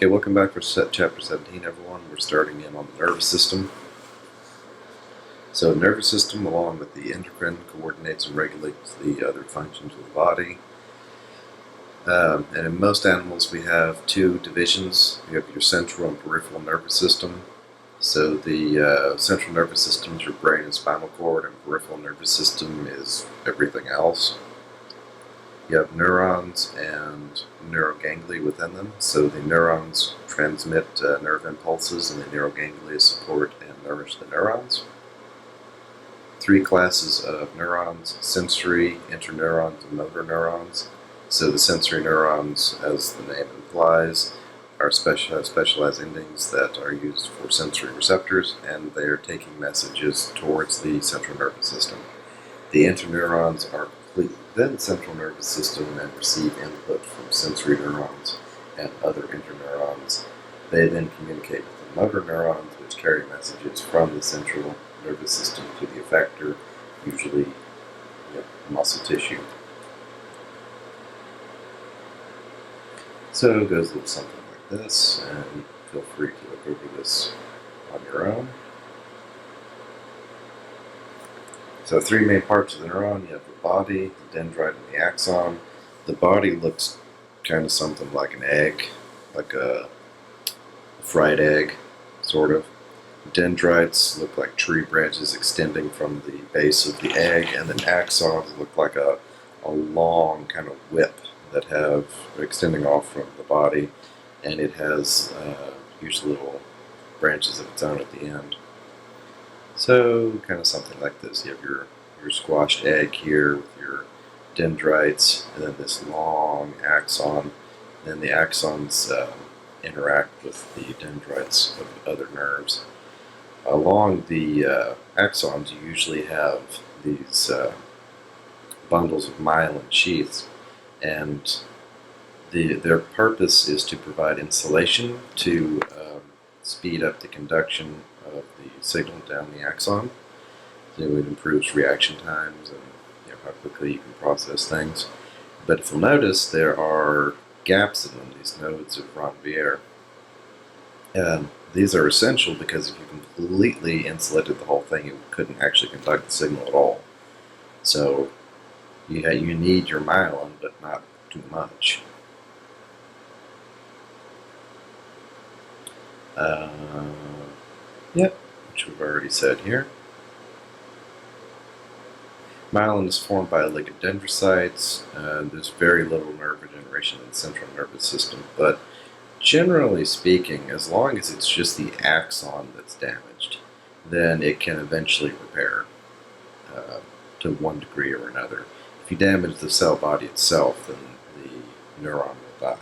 Okay, welcome back for chapter 17, everyone. We're starting in on the nervous system. So, the nervous system, along with the endocrine, coordinates and regulates the other functions of the body. And in most animals, we have two divisions. You have your central and peripheral nervous system. So, the central nervous system is your brain and spinal cord, and peripheral nervous system is everything else. You have neurons and neuroganglia within them. So the neurons transmit nerve impulses, and the neuroganglia support and nourish the neurons. Three classes of neurons: sensory, interneurons, and motor neurons. So the sensory neurons, as the name implies, are specialized endings that are used for sensory receptors, and they are taking messages towards the central nervous system. The interneurons are complete within the central nervous system and receive input from sensory neurons and other interneurons. They then communicate with the motor neurons, which carry messages from the central nervous system to the effector, usually muscle tissue. So it goes a little something like this, and feel free to look over this on your own. So three main parts of the neuron. You have the body, the dendrite, and the axon. The body looks kind of something like an egg, like a fried egg, sort of. Dendrites look like tree branches extending from the base of the egg, and then axons look like a long kind of whip that have extending off from the body, and it has usually little branches of its own at the end. So kind of something like this. You have your squashed egg here with your dendrites, and then this long axon. Then the axons interact with the dendrites of other nerves. Along the axons, you usually have these bundles of myelin sheaths, and their purpose is to provide insulation to speed up the conduction of the signal down the axon. So it improves reaction times and how quickly you can process things. But if you'll notice, there are gaps in them, these nodes of Ranvier. And these are essential because if you completely insulated the whole thing, it couldn't actually conduct the signal at all. So you need your myelin, but not too much. Yep, which we've already said here. Myelin is formed by oligodendrocytes. There's very little nerve regeneration in the central nervous system, but generally speaking, as long as it's just the axon that's damaged, then it can eventually repair to one degree or another. If you damage the cell body itself, then the neuron will die.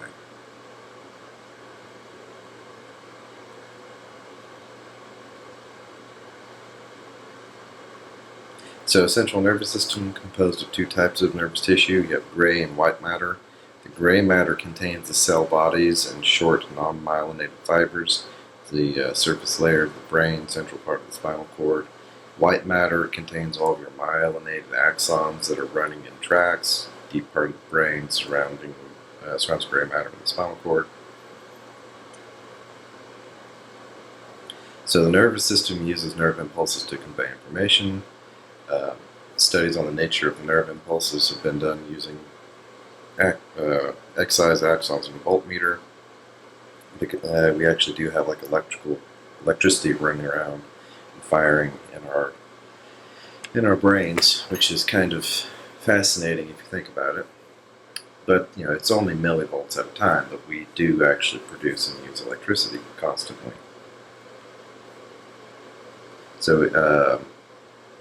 So, central nervous system composed of two types of nervous tissue. You have gray and white matter. The gray matter contains the cell bodies and short, non-myelinated fibers, the surface layer of the brain, central part of the spinal cord. White matter contains all of your myelinated axons that are running in tracts, deep part of the brain surrounds gray matter in the spinal cord. So the nervous system uses nerve impulses to convey information. Studies on the nature of the nerve impulses have been done using excised axons and a voltmeter. We actually do have like electricity running around and firing in our brains, which is kind of fascinating if you think about it. But it's only millivolts at a time, but we do actually produce and use electricity constantly. So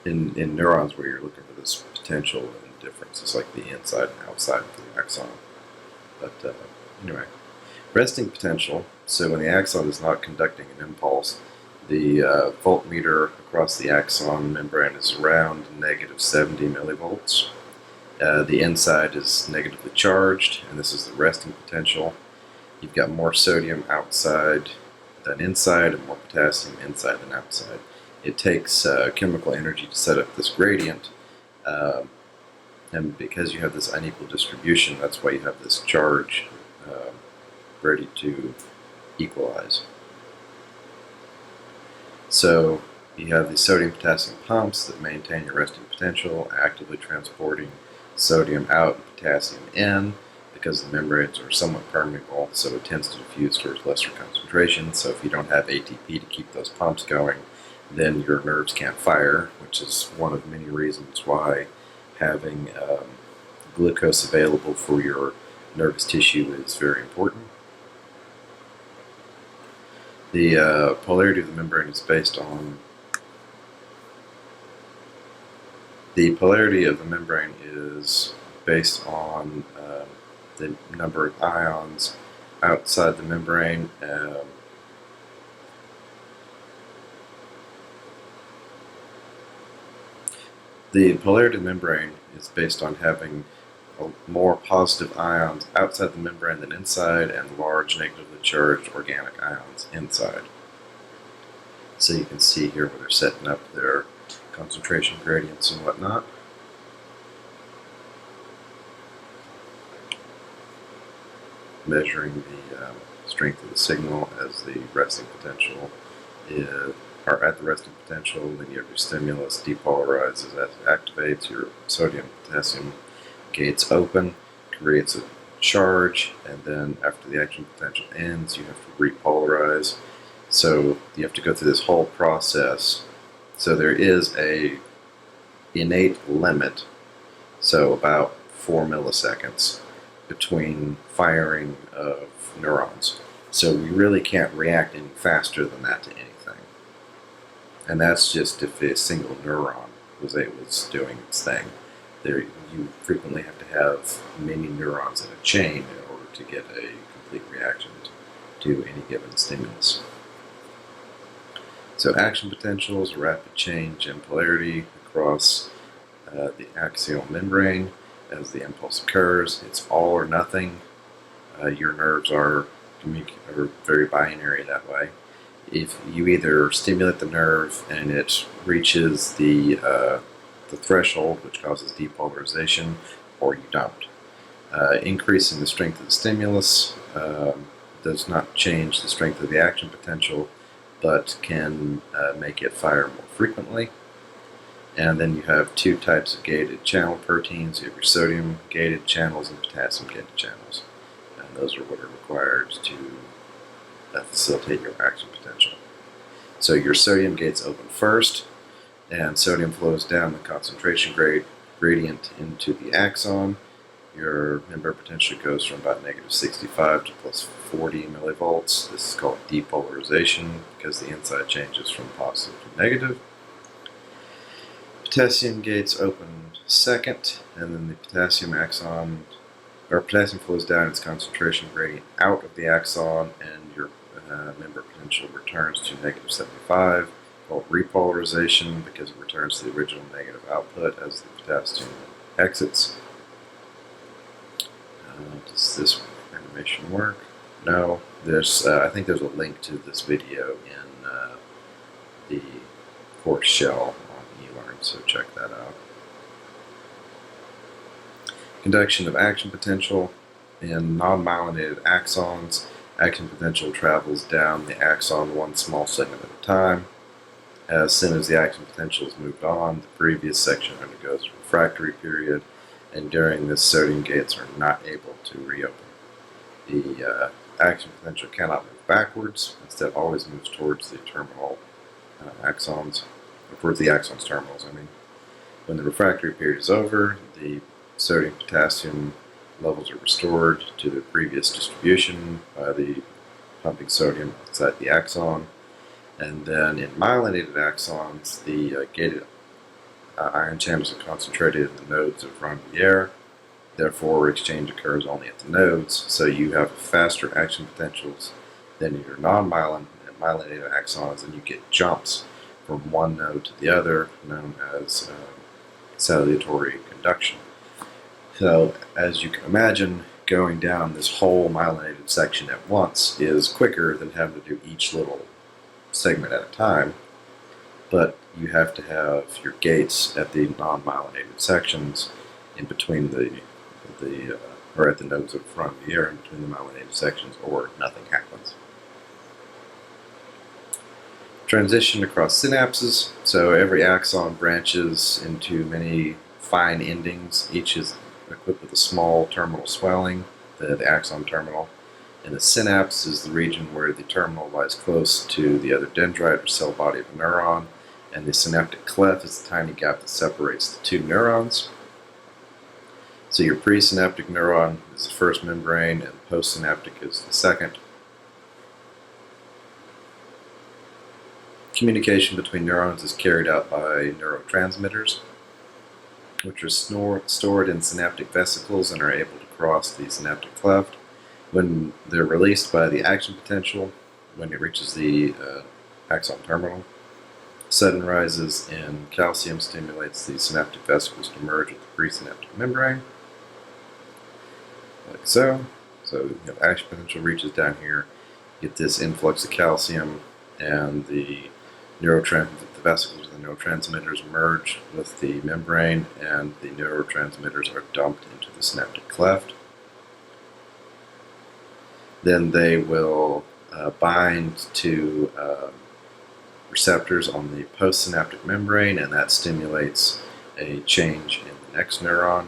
in neurons, where you're looking for this potential and difference, it's like the inside and outside of the axon. But anyway, resting potential. So when the axon is not conducting an impulse, the voltmeter across the axon membrane is around negative 70 millivolts. The inside is negatively charged, and this is the resting potential. You've got more sodium outside than inside, and more potassium inside than outside. It takes chemical energy to set up this gradient, and because you have this unequal distribution, that's why you have this charge ready to equalize. So you have the sodium-potassium pumps that maintain your resting potential, actively transporting sodium out and potassium in, because the membranes are somewhat permeable, so it tends to diffuse towards lesser concentrations. So if you don't have ATP to keep those pumps going, then your nerves can't fire, which is one of many reasons why having glucose available for your nervous tissue is very important. The polarity of the membrane is based on the number of ions outside the membrane. The polarity of the membrane is based on having more positive ions outside the membrane than inside, and large negatively charged organic ions inside. So you can see here where they're setting up their concentration gradients and whatnot. Measuring the strength of the signal as the resting potential are at the resting potential. Then you have your stimulus depolarizes as it activates. Your sodium potassium gates open, creates a charge, and then after the action potential ends, you have to repolarize. So you have to go through this whole process. So there is a innate limit, so about 4 milliseconds between firing of neurons. So we really can't react any faster than that to anything. And that's just if a single neuron was doing its thing. You frequently have to have many neurons in a chain in order to get a complete reaction to any given stimulus. So action potential is a rapid change in polarity across the axial membrane as the impulse occurs. It's all or nothing. Your nerves are very binary that way. If you either stimulate the nerve and it reaches the threshold, which causes depolarization, or you don't. Increasing the strength of the stimulus does not change the strength of the action potential, but can make it fire more frequently. And then you have two types of gated channel proteins. You have your sodium gated channels and potassium gated channels. And those are what are required to facilitate your action potential. So your sodium gates open first, and sodium flows down the concentration gradient into the axon. Your membrane potential goes from about -65 to +40 millivolts. This is called depolarization because the inside changes from positive to negative. Potassium gates open second, and then the potassium flows down its concentration gradient out of the axon, and your membrane potential returns to -75, called repolarization because it returns to the original negative output as the potassium exits. Does this animation work? No. I think there's a link to this video in the course shell on eLearn, so check that out. Conduction of action potential in non-myelinated axons. Action potential travels down the axon one small segment at a time. As soon as the action potential is moved on, the previous section undergoes a refractory period, and during this, sodium gates are not able to reopen. The action potential cannot move backwards, instead always moves towards the terminal axons, or towards the axon's terminals, I mean. When the refractory period is over, the sodium-potassium levels are restored to their previous distribution by the pumping sodium outside the axon. And then in myelinated axons, the gated ion channels are concentrated in the nodes of Ranvier. Therefore, exchange occurs only at the nodes, so you have faster action potentials than your non-myelinated axons, and you get jumps from one node to the other, known as salutary conduction. So, as you can imagine, going down this whole myelinated section at once is quicker than having to do each little segment at a time, but you have to have your gates at the non-myelinated sections in between or at the nodes of front of the ear in between the myelinated sections, or nothing happens. Transition across synapses. So every axon branches into many fine endings. Each is equipped with a small terminal swelling, the axon terminal. And the synapse is the region where the terminal lies close to the other dendrite or cell body of a neuron. And the synaptic cleft is the tiny gap that separates the two neurons. So your presynaptic neuron is the first membrane, and postsynaptic is the second. Communication between neurons is carried out by neurotransmitters, which are stored in synaptic vesicles and are able to cross the synaptic cleft. When they're released by the action potential, when it reaches the axon terminal, sudden rises in calcium stimulates the synaptic vesicles to merge with the presynaptic membrane, like so. So action potential reaches down here, get this influx of calcium, and the vesicles of the neurotransmitters merge with the membrane, and the neurotransmitters are dumped into the synaptic cleft. Then they will bind to receptors on the postsynaptic membrane, and that stimulates a change in the next neuron,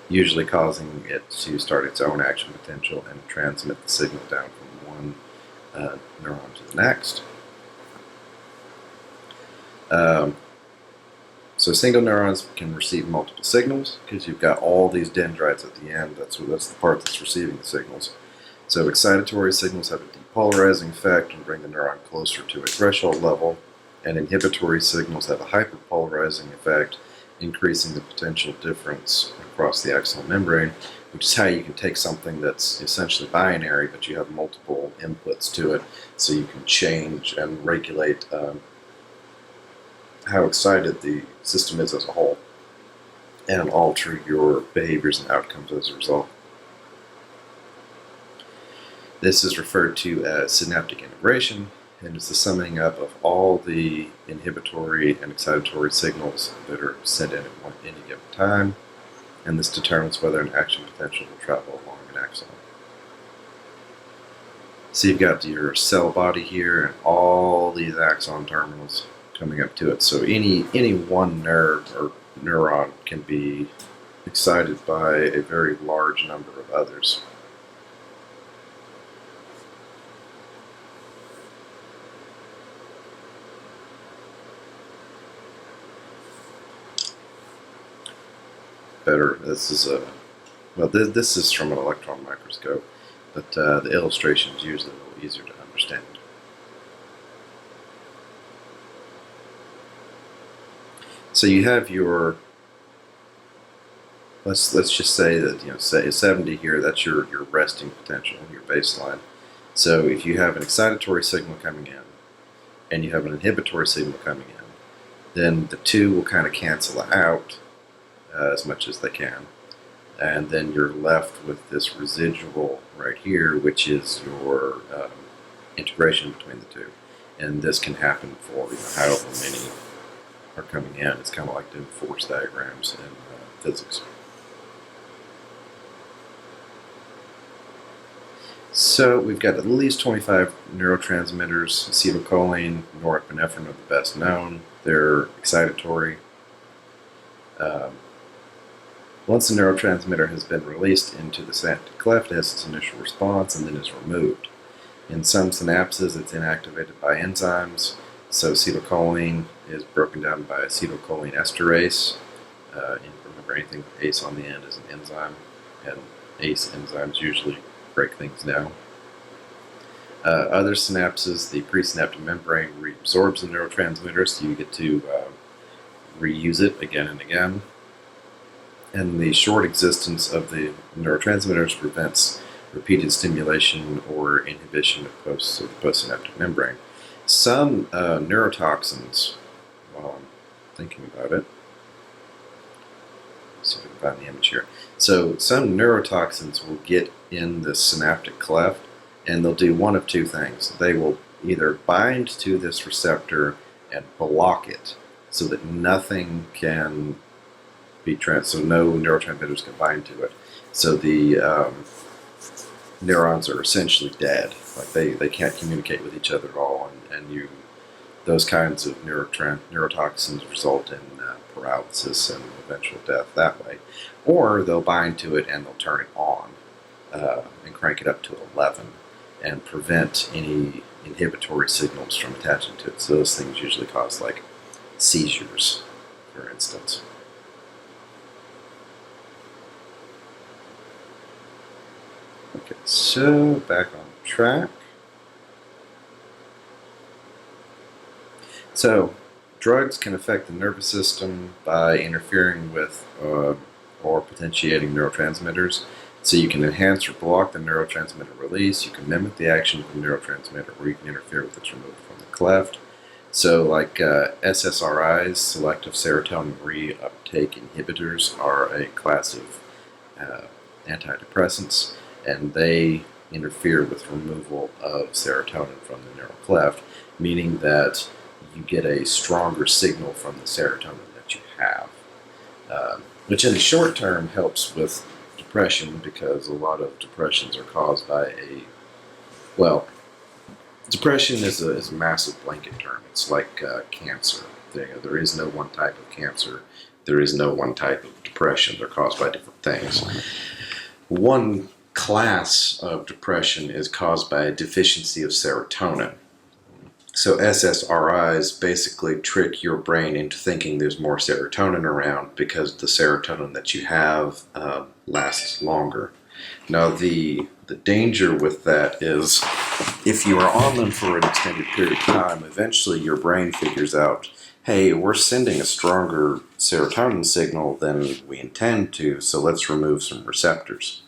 usually causing it to start its own action potential and transmit the signal down from one neuron to the next. So single neurons can receive multiple signals because you've got all these dendrites at the end. That's the part that's receiving the signals. So excitatory signals have a depolarizing effect and bring the neuron closer to a threshold level, and inhibitory signals have a hyperpolarizing effect, increasing the potential difference across the axonal membrane, which is how you can take something that's essentially binary, but you have multiple inputs to it, so you can change and regulate how excited the system is as a whole, and alter your behaviors and outcomes as a result. This is referred to as synaptic integration, and it's the summing up of all the inhibitory and excitatory signals that are sent in at any given time, and this determines whether an action potential will travel along an axon. So you've got your cell body here and all these axon terminals coming up to it. So any one nerve or neuron can be excited by a very large number of others. This is from an electron microscope, but the illustration is usually a little easier to understand. So you have your, let's just say that, say 70 here, that's your resting potential, your baseline. So if you have an excitatory signal coming in, and you have an inhibitory signal coming in, then the two will kind of cancel out as much as they can. And then you're left with this residual right here, which is your integration between the two. And this can happen for however many are coming in. It's kind of like doing force diagrams in physics. So we've got at least 25 neurotransmitters. Acetylcholine, norepinephrine are the best known. They're excitatory. Once the neurotransmitter has been released into the synaptic cleft, it has its initial response and then is removed. In some synapses, it's inactivated by enzymes. So acetylcholine is broken down by acetylcholine esterase. Remember, anything with ACE on the end is an enzyme, and ACE enzymes usually break things down. Other synapses, the presynaptic membrane reabsorbs the neurotransmitter, so you get to reuse it again and again. And the short existence of the neurotransmitters prevents repeated stimulation or inhibition of the postsynaptic membrane. Some neurotoxins, while I'm thinking about it, see if we can find the image here. So some neurotoxins will get in the synaptic cleft, and they'll do one of two things. They will either bind to this receptor and block it so that nothing can be so no neurotransmitters can bind to it. So the neurons are essentially dead. Like they can't communicate with each other at all, and those kinds of neurotoxins result in paralysis and eventual death that way. Or they'll bind to it and they'll turn it on and crank it up to 11 and prevent any inhibitory signals from attaching to it. So those things usually cause like seizures, for instance. Okay, so back on track. So, drugs can affect the nervous system by interfering with or potentiating neurotransmitters. So you can enhance or block the neurotransmitter release, you can mimic the action of the neurotransmitter, or you can interfere with its removal from the cleft. So like SSRIs, selective serotonin reuptake inhibitors, are a class of antidepressants, and they interfere with removal of serotonin from the neural cleft, meaning that you get a stronger signal from the serotonin that you have, which in the short term helps with depression, because a lot of depressions are caused by depression is a massive blanket term. It's like cancer. There is no one type of cancer. There is no one type of depression. They're caused by different things. One class of depression is caused by a deficiency of serotonin. So SSRIs basically trick your brain into thinking there's more serotonin around because the serotonin that you have lasts longer. Now the danger with that is if you are on them for an extended period of time, eventually your brain figures out, hey, we're sending a stronger serotonin signal than we intend to, so let's remove some receptors.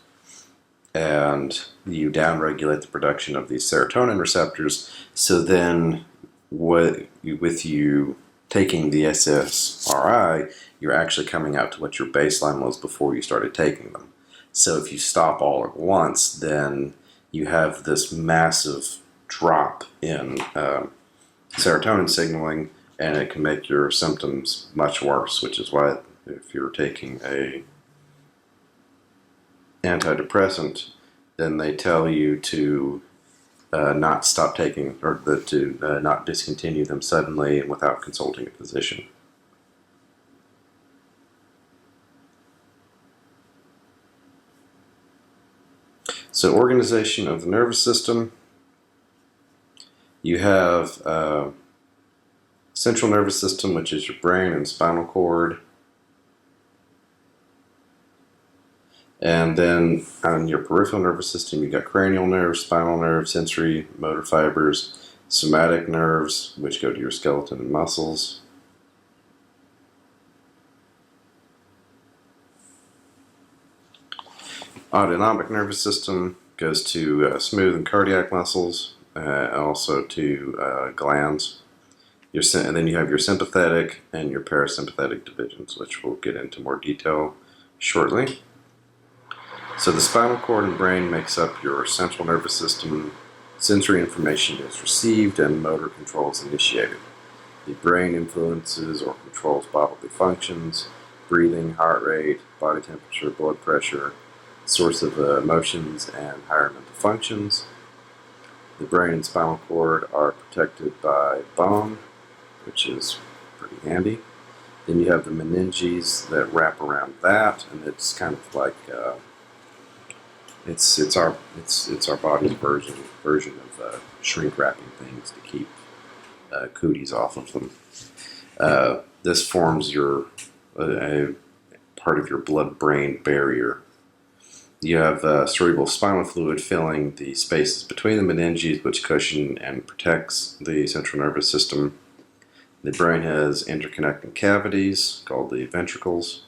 And you downregulate the production of these serotonin receptors, so then with you taking the SSRI, you're actually coming out to what your baseline was before you started taking them. So if you stop all at once, then you have this massive drop in serotonin signaling, and it can make your symptoms much worse, which is why if you're taking a antidepressant, then they tell you to not stop taking, or to not discontinue them suddenly and without consulting a physician. So, organization of the nervous system. You have central nervous system, which is your brain and spinal cord. And then on your peripheral nervous system, you've got cranial nerves, spinal nerves, sensory motor fibers, somatic nerves, which go to your skeleton and muscles. Autonomic nervous system goes to smooth and cardiac muscles, also to glands. And then you have your sympathetic and your parasympathetic divisions, which we'll get into more detail shortly. So the spinal cord and brain makes up your central nervous system. Sensory information is received and motor control is initiated. The brain influences or controls bodily functions, breathing, heart rate, body temperature, blood pressure, source of emotions, and higher mental functions. The brain and spinal cord are protected by bone, which is pretty handy. Then you have the meninges that wrap around that, and it's kind of like it's our body's version of shrink wrapping things to keep cooties off of them. This forms a part of your blood-brain barrier. You have cerebral spinal fluid filling the spaces between the meninges, which cushion and protects the central nervous system. The brain has interconnecting cavities called the ventricles,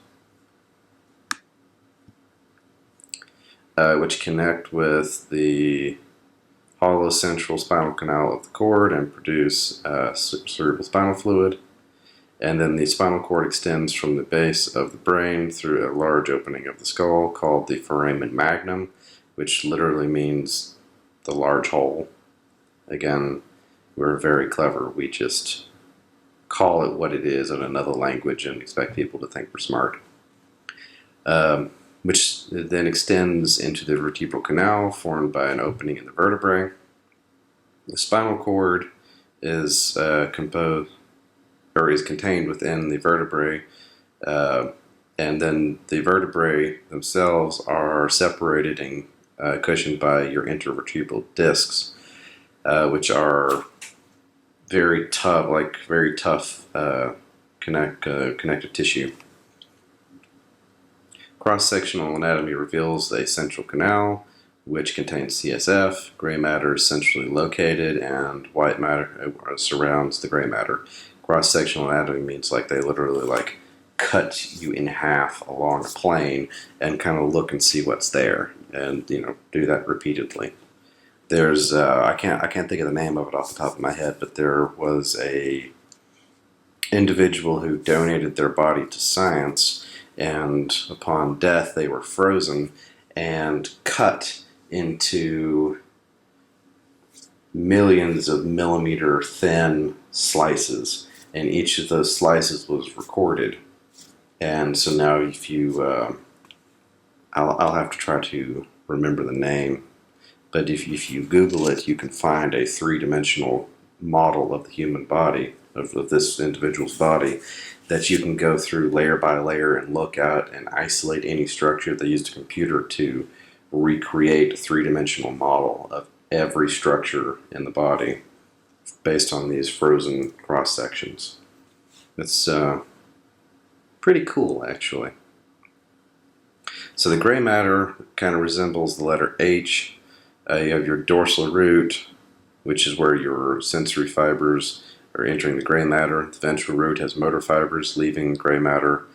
which connect with the hollow central spinal canal of the cord and produce cerebral spinal fluid. And then the spinal cord extends from the base of the brain through a large opening of the skull called the foramen magnum, which literally means the large hole. Again, we're very clever. We just call it what it is in another language and expect people to think we're smart. which then extends into the vertebral canal formed by an opening in the vertebrae. The spinal cord is composed or is contained within the vertebrae, uh, and then the vertebrae themselves are separated and cushioned by your intervertebral discs, which are very tough connective tissue. Cross-sectional anatomy reveals a central canal, which contains CSF. Gray matter is centrally located, and white matter surrounds the gray matter. Cross-sectional anatomy means like they literally like cut you in half along a plane and kind of look and see what's there, and do that repeatedly. There's I can't think of the name of it off the top of my head, but there was a individual who donated their body to science, and upon death they were frozen and cut into millions of millimeter thin slices, and each of those slices was recorded. And so now if you I'll have to try to remember the name, but if you Google it, you can find a three-dimensional model of the human body, of this individual's body, that you can go through layer by layer and look at and isolate any structure. They used a computer to recreate a three-dimensional model of every structure in the body based on these frozen cross sections. It's pretty cool, actually. So the gray matter kind of resembles the letter H. You have your dorsal root, which is where your sensory fibers are entering the gray matter. The ventral root has motor fibers leaving gray matter.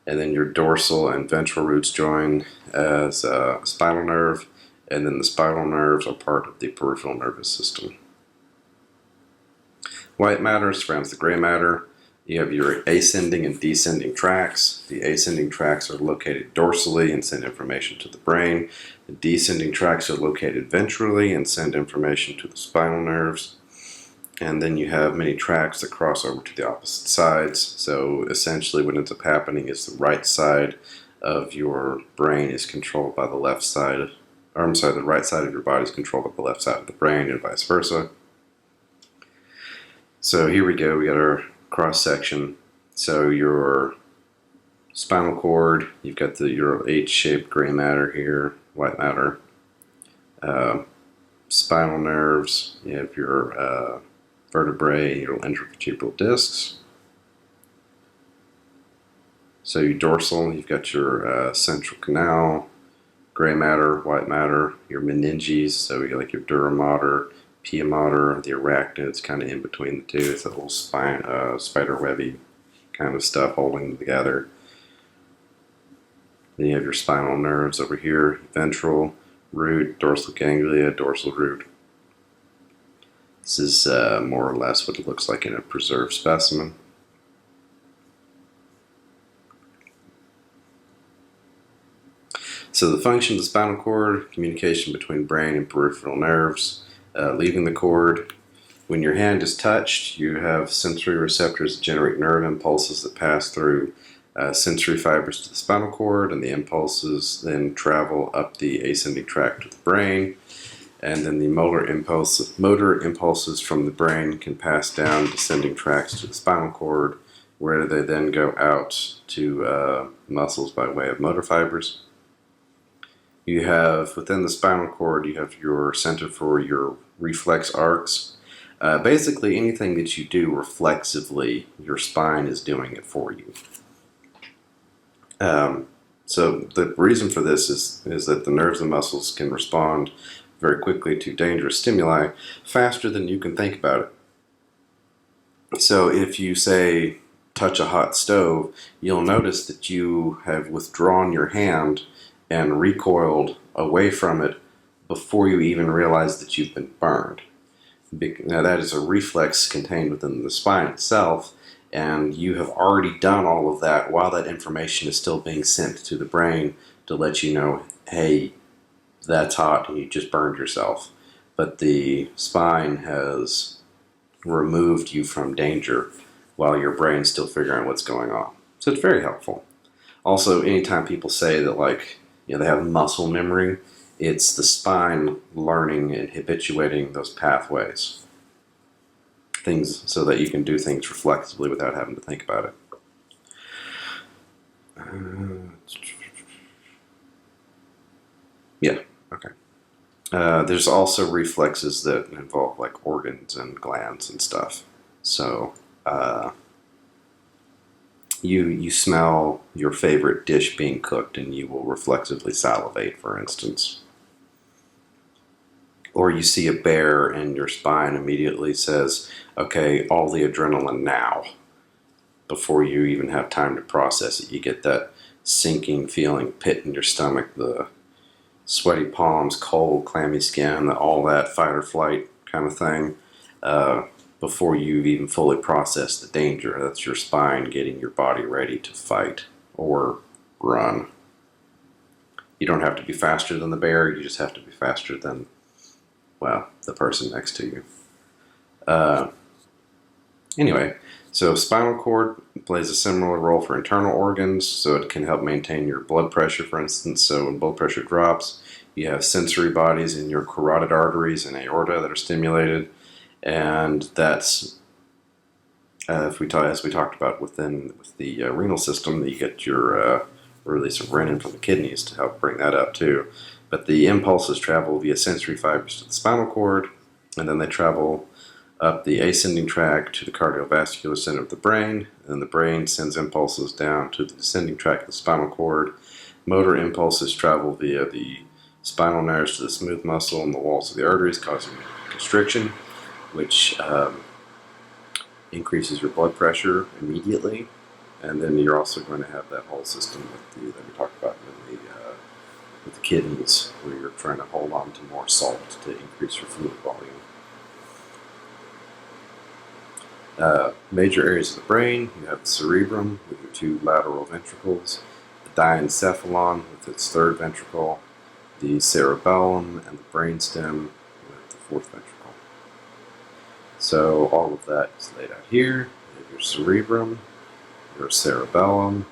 And then your dorsal and ventral roots join as a spinal nerve. And then the spinal nerves are part of the peripheral nervous system. White matter surrounds the gray matter. You have your ascending and descending tracts. The ascending tracts are located dorsally and send information to the brain. The descending tracts are located ventrally and send information to the spinal nerves. And then you have many tracts that cross over to the opposite sides. So essentially what ends up happening is the right side of your brain is controlled by the left side, or I'm sorry, the right side of your body is controlled by the left side of the brain, and vice versa. So here we go, we got our cross section. So your spinal cord, you've got your H-shaped gray matter here, white matter. Spinal nerves, you have your vertebrae, your intervertebral discs. So your dorsal, you've got your central canal, gray matter, white matter, your meninges, so you like your dura mater, pia mater, the arachnids, kind of in between the two. It's a little spider webby kind of stuff holding them together. Then you have your spinal nerves over here, ventral root, dorsal ganglia, dorsal root. This is more or less what it looks like in a preserved specimen. So the function of the spinal cord, communication between brain and peripheral nerves. Leaving the cord, when your hand is touched, you have sensory receptors that generate nerve impulses that pass through sensory fibers to the spinal cord, and the impulses then travel up the ascending tract to the brain. And then the motor impulses from the brain can pass down descending tracts to the spinal cord, where they then go out to muscles by way of motor fibers. You have, within the spinal cord, you have your center for your reflex arcs. Basically, anything that you do reflexively, your spine is doing it for you. So the reason for this is that the nerves and muscles can respond very quickly to dangerous stimuli faster than you can think about it. So if you, say, touch a hot stove, you'll notice that you have withdrawn your hand and recoiled away from it before you even realize that you've been burned. Now that is a reflex contained within the spine itself, and you have already done all of that while that information is still being sent to the brain to let you know, hey, that's hot and you just burned yourself. But the spine has removed you from danger while your brain's still figuring out what's going on. So it's very helpful. Also, anytime people say that, like, they have muscle memory. It's the spine learning and habituating those pathways, things so that you can do things reflexively without having to think about it. Yeah, okay. There's also reflexes that involve like organs and glands and stuff. So you smell your favorite dish being cooked and you will reflexively salivate, for instance. Or you see a bear and your spine immediately says, okay, all the adrenaline now, before you even have time to process it. You get that sinking feeling, pit in your stomach, the sweaty palms, cold, clammy skin, all that fight or flight kind of thing, before you've even fully processed the danger. That's your spine getting your body ready to fight or run. You don't have to be faster than the bear, you just have to be faster than, well, the person next to you. Anyway, so spinal cord plays a similar role for internal organs, so it can help maintain your blood pressure, for instance. So when blood pressure drops, you have sensory bodies in your carotid arteries and aorta that are stimulated, and that's as we talked about with the renal system, you get your release of renin from the kidneys to help bring that up too. But the impulses travel via sensory fibers to the spinal cord, and then they travel up the ascending tract to the cardiovascular center of the brain, and the brain sends impulses down to the descending tract of the spinal cord. Motor impulses travel via the spinal nerves to the smooth muscle and the walls of the arteries, causing constriction, which increases your blood pressure immediately. And then you're also going to have that whole system that we talked about with the kidneys, where you're trying to hold on to more salt to increase your fluid volume. Major areas of the brain, you have the cerebrum with your two lateral ventricles, the diencephalon with its third ventricle, the cerebellum and the brainstem with the fourth ventricle. So all of that is laid out here. You have your cerebrum, your cerebellum,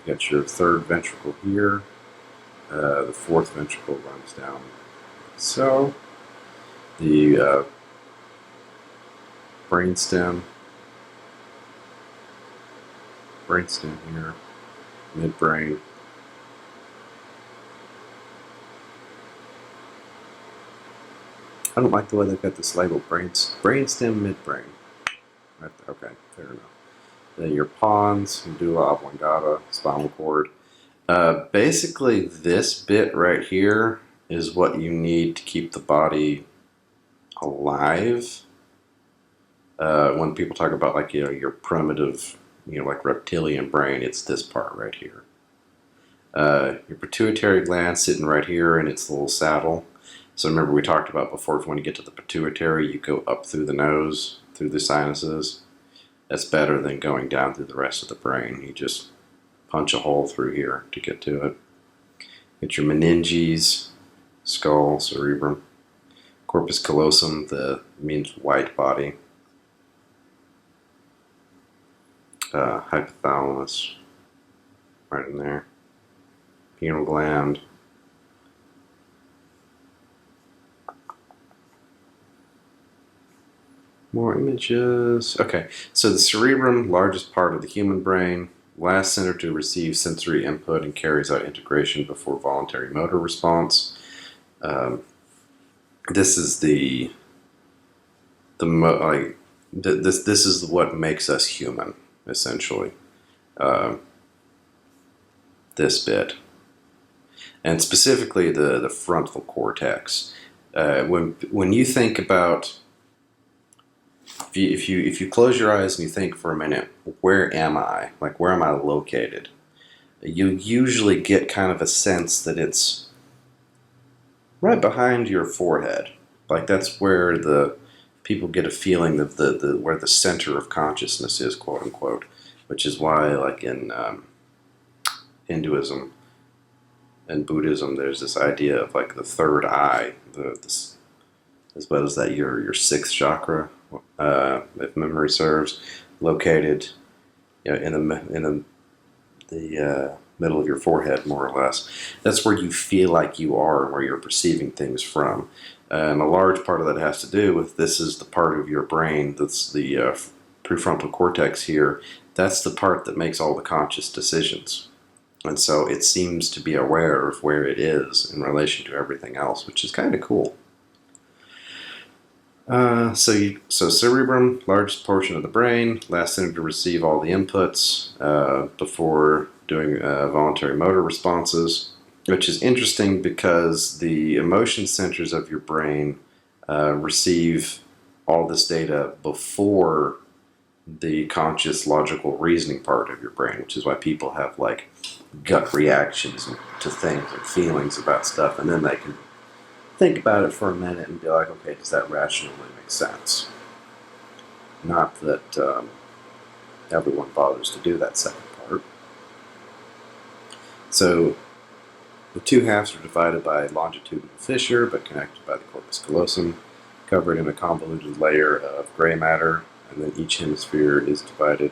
you got your third ventricle here, the fourth ventricle runs down so. The brainstem here, midbrain. I don't like the way they've got this label, brainstem, midbrain. Okay, fair enough. Then your pons, medulla oblongata, spinal cord. Basically, this bit right here is what you need to keep the body alive. When people talk about like your primitive, like reptilian brain, it's this part right here. Your pituitary gland sitting right here in its little saddle. So remember we talked about before, if when you get to the pituitary, you go up through the nose, through the sinuses. That's better than going down through the rest of the brain. You just punch a hole through here to get to it. Get your meninges, skull, cerebrum. Corpus callosum, means white body. Hypothalamus, right in there. Pineal gland. More images. Okay, so the cerebrum, largest part of the human brain, last center to receive sensory input and carries out integration before voluntary motor response. This is this is what makes us human, essentially. This bit, and specifically the frontal cortex. When you think about, if you close your eyes and you think for a minute, where am I? Like, where am I located? You usually get kind of a sense that it's right behind your forehead. Like, that's where the people get a feeling of where the center of consciousness is, quote unquote. Which is why, like in Hinduism and Buddhism, there's this idea of like the third eye, as well as that your sixth chakra, if memory serves, located, in the middle of your forehead, more or less. That's where you feel like you are and where you're perceiving things from. And a large part of that has to do with this is the part of your brain that's the prefrontal cortex here. That's the part that makes all the conscious decisions. And so it seems to be aware of where it is in relation to everything else, which is kind of cool. So cerebrum, largest portion of the brain, last center to receive all the inputs before doing voluntary motor responses, which is interesting because the emotion centers of your brain receive all this data before the conscious logical reasoning part of your brain, which is why people have like gut reactions to things and feelings about stuff, and then they can think about it for a minute and be like, okay, does that rationally make sense? Not that everyone bothers to do that second part. So the two halves are divided by a longitudinal fissure but connected by the corpus callosum, covered in a convoluted layer of gray matter, and then each hemisphere is divided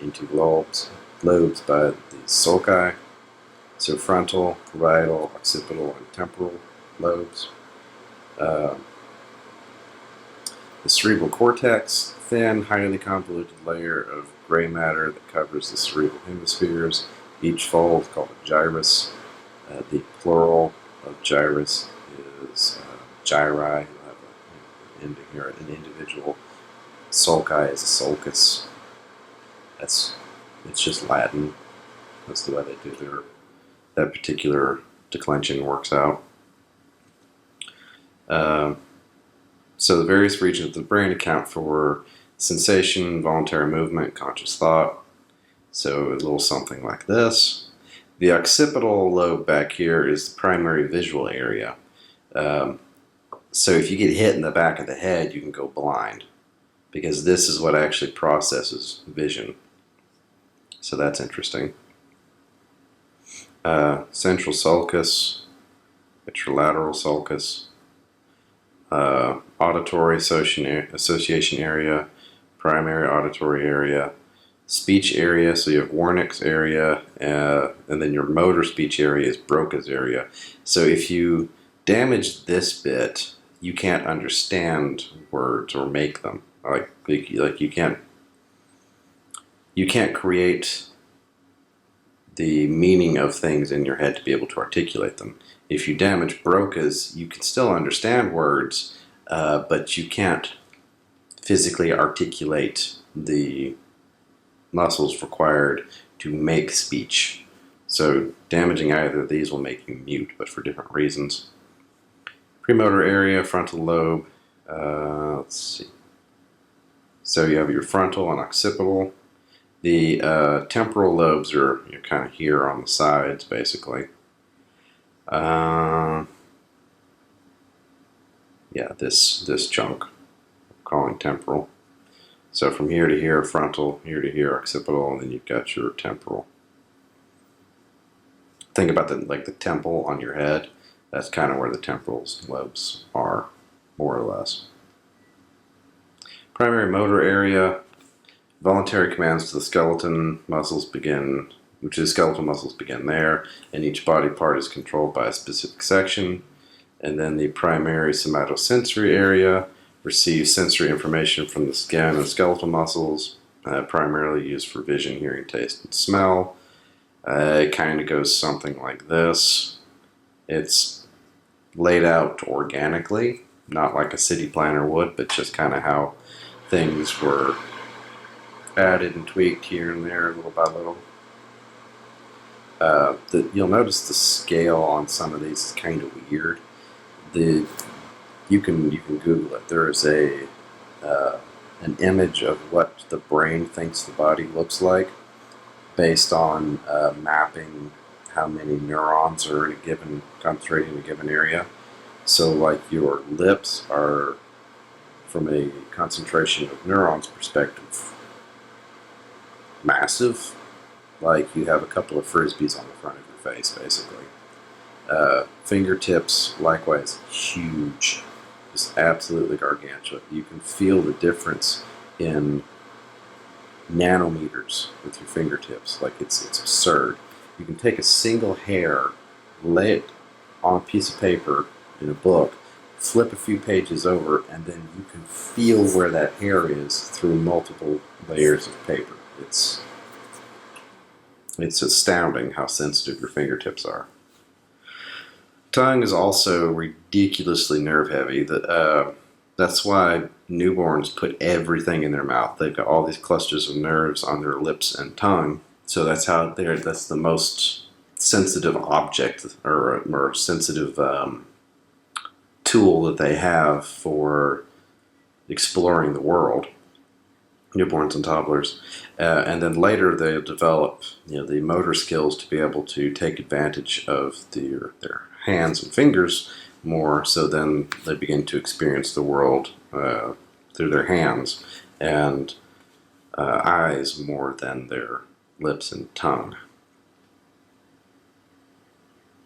into lobes by the sulci, so frontal, parietal, occipital, and temporal lobes. The cerebral cortex, thin, highly convoluted layer of gray matter that covers the cerebral hemispheres. Each fold, called a gyrus. The plural of gyrus is gyri. You'll have an ending here. An individual sulci is a sulcus. It's just Latin. That's the way they do that particular declension works out. So the various regions of the brain account for sensation, voluntary movement, conscious thought. So a little something like this. The occipital lobe back here is the primary visual area. So if you get hit in the back of the head, you can go blind, because this is what actually processes vision. So that's interesting. Central sulcus, ipsilateral sulcus, auditory association area, primary auditory area, speech area, so you have Wernicke's area, and then your motor speech area is Broca's area. So if you damage this bit, you can't understand words or make them. Like you can't create the meaning of things in your head to be able to articulate them. If you damage Broca's, you can still understand words, but you can't physically articulate the muscles required to make speech. So damaging either of these will make you mute, but for different reasons. Premotor area, frontal lobe. Let's see. So you have your frontal and occipital. The temporal lobes are kind of here on the sides, basically. Yeah, this chunk, calling temporal. So from here to here, frontal, here to here, occipital, and then you've got your temporal. Think about the temple on your head. That's kind of where the temporal lobes are, more or less. Primary motor area, voluntary commands to the skeletal muscles begin there, and each body part is controlled by a specific section. And then the primary somatosensory area receives sensory information from the skin and skeletal muscles, primarily used for vision, hearing, taste, and smell. It kind of goes something like this. It's laid out organically, not like a city planner would, but just kind of how things were added and tweaked here and there, little by little. You'll notice the scale on some of these is kind of weird. You can Google it. There is an image of what the brain thinks the body looks like, based on mapping how many neurons are in a given concentrated in a given area. So, like your lips are, from a concentration of neurons perspective, massive. Like you have a couple of frisbees on the front of your face, basically. Fingertips, likewise, huge. Just absolutely gargantuan. You can feel the difference in nanometers with your fingertips. Like it's absurd. You can take a single hair, lay it on a piece of paper in a book, flip a few pages over, and then you can feel where that hair is through multiple layers of paper. It's astounding how sensitive your fingertips are. Tongue is also ridiculously nerve heavy. That's why newborns put everything in their mouth. They've got all these clusters of nerves on their lips and tongue. So that's the most sensitive object or sensitive tool that they have for exploring the world. Newborns and toddlers, and then later they'll develop, the motor skills to be able to take advantage of their hands and fingers more. So then they begin to experience the world through their hands and eyes more than their lips and tongue.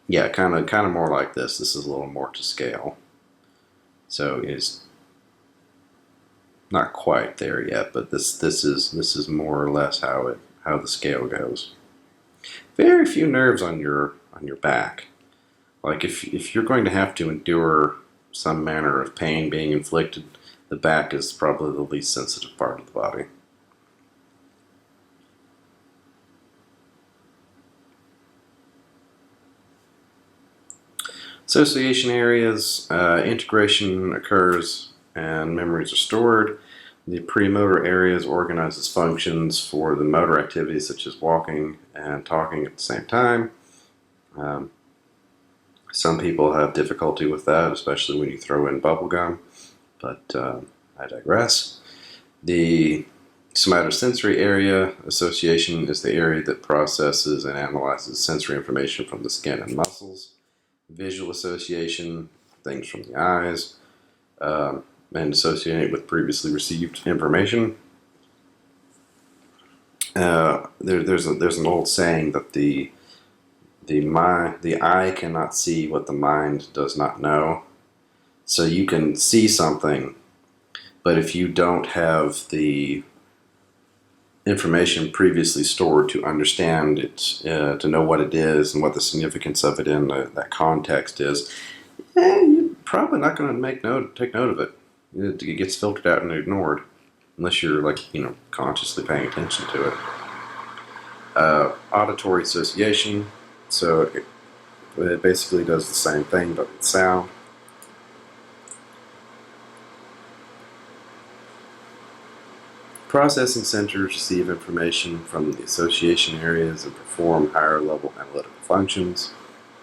Yeah, kind of more like this. This is a little more to scale. So it's not quite there yet, but this is more or less how the scale goes. Very few nerves on your back. Like if you're going to have to endure some manner of pain being inflicted, the back is probably the least sensitive part of the body. Association areas, integration occurs and memories are stored. The premotor areas organizes functions for the motor activities such as walking and talking at the same time. Some people have difficulty with that, especially when you throw in bubble gum, but I digress. The somatosensory area association is the area that processes and analyzes sensory information from the skin and muscles. Visual association, things from the eyes, and associate it with previously received information. There's an old saying that the eye cannot see what the mind does not know. So you can see something, but if you don't have the information previously stored to understand it, to know what it is and what the significance of it in that context is, you're probably not going to take note of it. It gets filtered out and ignored, unless you're consciously paying attention to it. Auditory association, so it basically does the same thing but with sound. Processing centers receive information from the association areas and perform higher level analytical functions.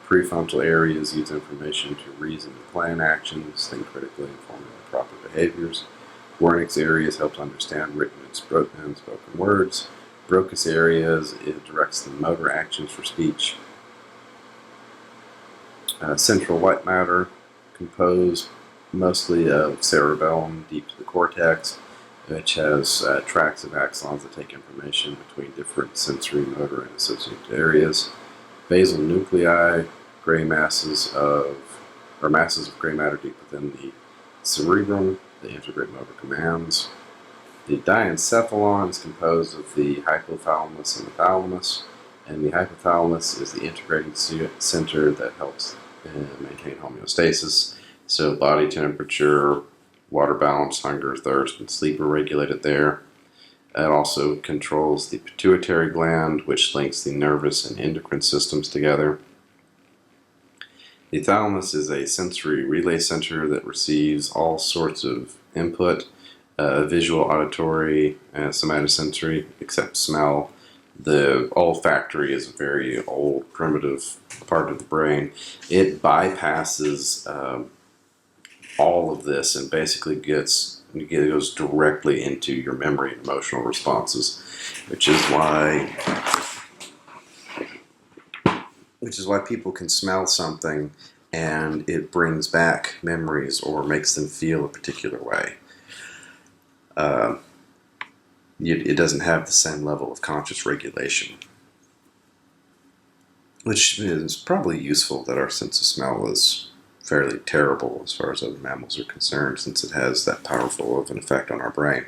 Prefrontal areas use information to reason and plan actions, think critically, and formulate proper behaviors. Wernicke's areas help to understand written and spoken words. Broca's areas, it directs the motor actions for speech. Central white matter, composed mostly of cerebellum deep to the cortex, which has tracts of axons that take information between different sensory, motor, and associated areas. Basal nuclei, masses of gray matter deep within the cerebrum, that integrate motor commands. The diencephalon is composed of the hypothalamus and the thalamus, and the hypothalamus is the integrating center that helps maintain homeostasis. So body temperature, water balance, hunger, thirst, and sleep are regulated there. It also controls the pituitary gland, which links the nervous and endocrine systems together. The thalamus is a sensory relay center that receives all sorts of input, visual, auditory, somatosensory, except smell. The olfactory is a very old, primitive part of the brain. It bypasses all of this and basically goes directly into your memory and emotional responses, which is why people can smell something and it brings back memories or makes them feel a particular way. It doesn't have the same level of conscious regulation, which is probably useful that our sense of smell is fairly terrible as far as other mammals are concerned, since it has that powerful of an effect on our brain.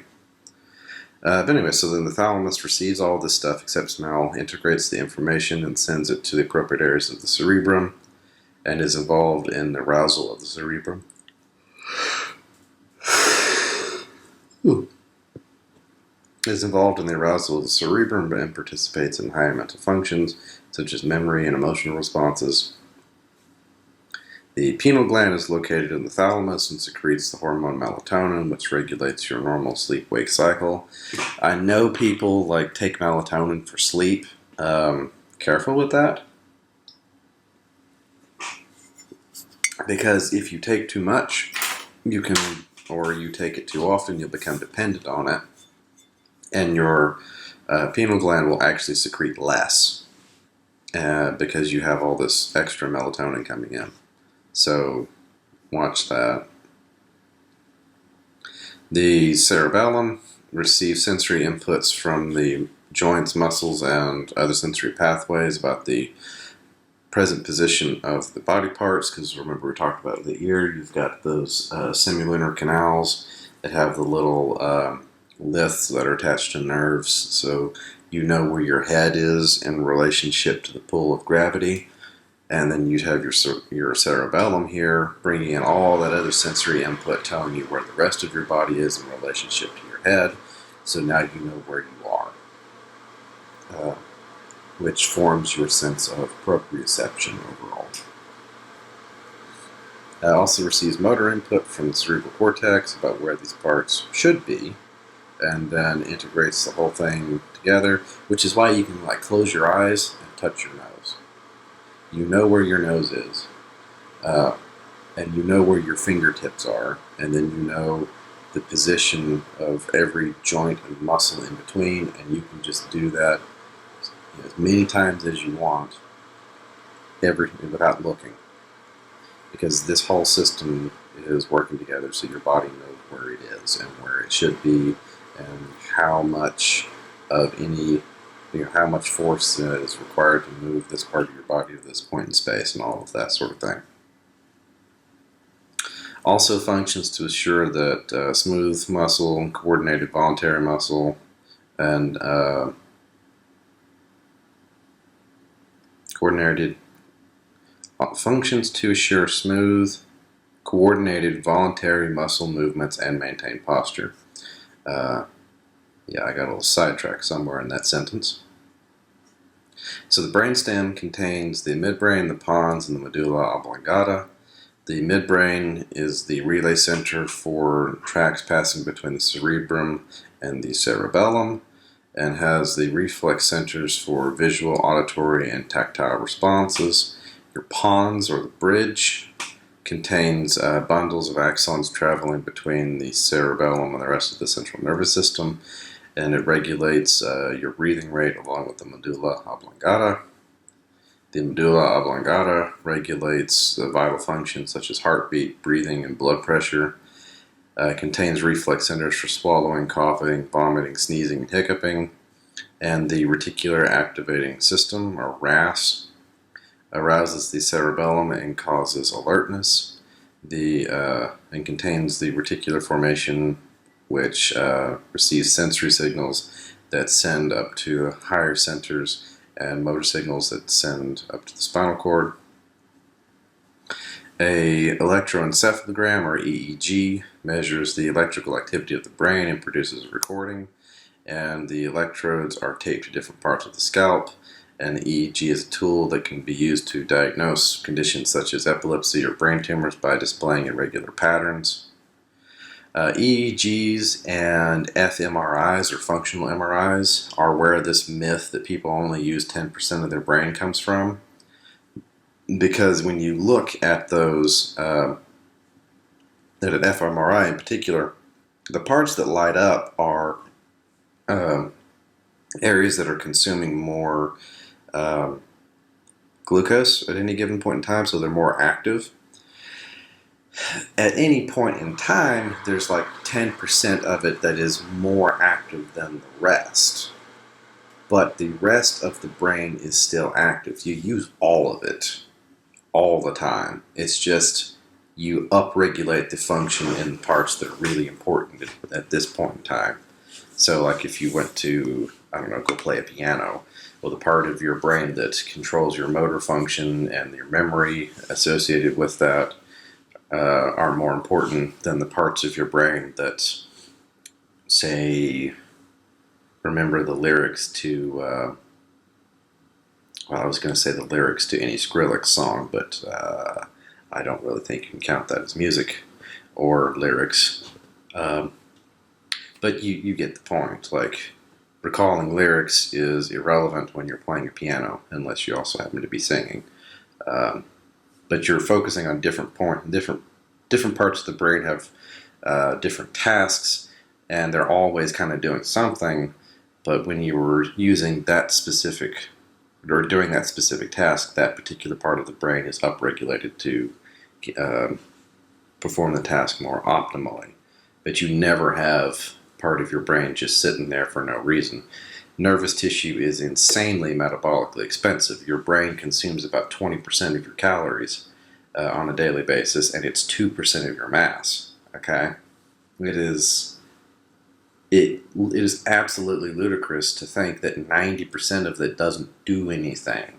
But anyway, so then the thalamus receives all this stuff, accepts smell, integrates the information, and sends it to the appropriate areas of the cerebrum, and is involved in the arousal of the cerebrum. Is involved in the arousal of the cerebrum and participates in higher mental functions such as memory and emotional responses. The pineal gland is located in the thalamus and secretes the hormone melatonin, which regulates your normal sleep-wake cycle. I know people take melatonin for sleep. Careful with that, because if you take too much, or you take it too often, you'll become dependent on it, and your pineal gland will actually secrete less because you have all this extra melatonin coming in. So watch that. The cerebellum receives sensory inputs from the joints, muscles, and other sensory pathways about the present position of the body parts, because remember we talked about the ear. You've got those semilunar canals that have the little lifts that are attached to nerves, so you know where your head is in relationship to the pull of gravity. And then you'd have your cerebellum here bringing in all that other sensory input, telling you where the rest of your body is in relationship to your head. So now you know where you are, which forms your sense of proprioception overall. It also receives motor input from the cerebral cortex about where these parts should be, and then integrates the whole thing together, which is why you can close your eyes and touch your nose. You know where your nose is, and you know where your fingertips are, and then you know the position of every joint and muscle in between, and you can just do that as many times as you want, without looking, because this whole system is working together, so your body knows where it is and where it should be, and how much of how much force is required to move this part of your body to this point in space, and all of that sort of thing. Also functions to assure that smooth muscle, coordinated voluntary muscle, and functions to assure smooth, coordinated voluntary muscle movements and maintain posture. I got a little sidetracked somewhere in that sentence. So the brainstem contains the midbrain, the pons, and the medulla oblongata. The midbrain is the relay center for tracks passing between the cerebrum and the cerebellum, and has the reflex centers for visual, auditory, and tactile responses. Your pons, or the bridge, contains bundles of axons traveling between the cerebellum and the rest of the central nervous system, and it regulates your breathing rate along with the medulla oblongata. The medulla oblongata regulates the vital functions such as heartbeat, breathing, and blood pressure. It contains reflex centers for swallowing, coughing, vomiting, sneezing, and hiccuping. And the reticular activating system, or RAS, arouses the cerebellum and causes alertness. And contains the reticular formation, which receives sensory signals that send up to higher centers, and motor signals that send up to the spinal cord. A electroencephalogram, or EEG, measures the electrical activity of the brain and produces a recording, and the electrodes are taped to different parts of the scalp, and the EEG is a tool that can be used to diagnose conditions such as epilepsy or brain tumors by displaying irregular patterns. EEGs and fMRIs, or functional MRIs, are where this myth that people only use 10% of their brain comes from. Because when you look at those, at an fMRI in particular, the parts that light up are areas that are consuming more glucose at any given point in time, so they're more active. At any point in time, there's 10% of it that is more active than the rest. But the rest of the brain is still active. You use all of it all the time. It's just you upregulate the function in the parts that are really important at this point in time. So, like if you went to, I don't know, go play a piano, well, the part of your brain that controls your motor function and your memory associated with that are more important than the parts of your brain that, say, remember the lyrics to, well, I was going to say the lyrics to any Skrillex song, but I don't really think you can count that as music or lyrics. Um, but you get the point. Like, recalling lyrics is irrelevant when you're playing a piano, unless you also happen to be singing. Um, but you're focusing on different parts of the brain have different tasks, and they're always kind of doing something. But when you were using that specific or doing that specific task, that particular part of the brain is upregulated to um, perform the task more optimally. But you never have part of your brain just sitting there for no reason. Nervous tissue is insanely metabolically expensive. Your brain consumes about 20% of your calories on a daily basis, and it's 2% of your mass. Okay? It is it is absolutely ludicrous to think that 90% of it doesn't do anything.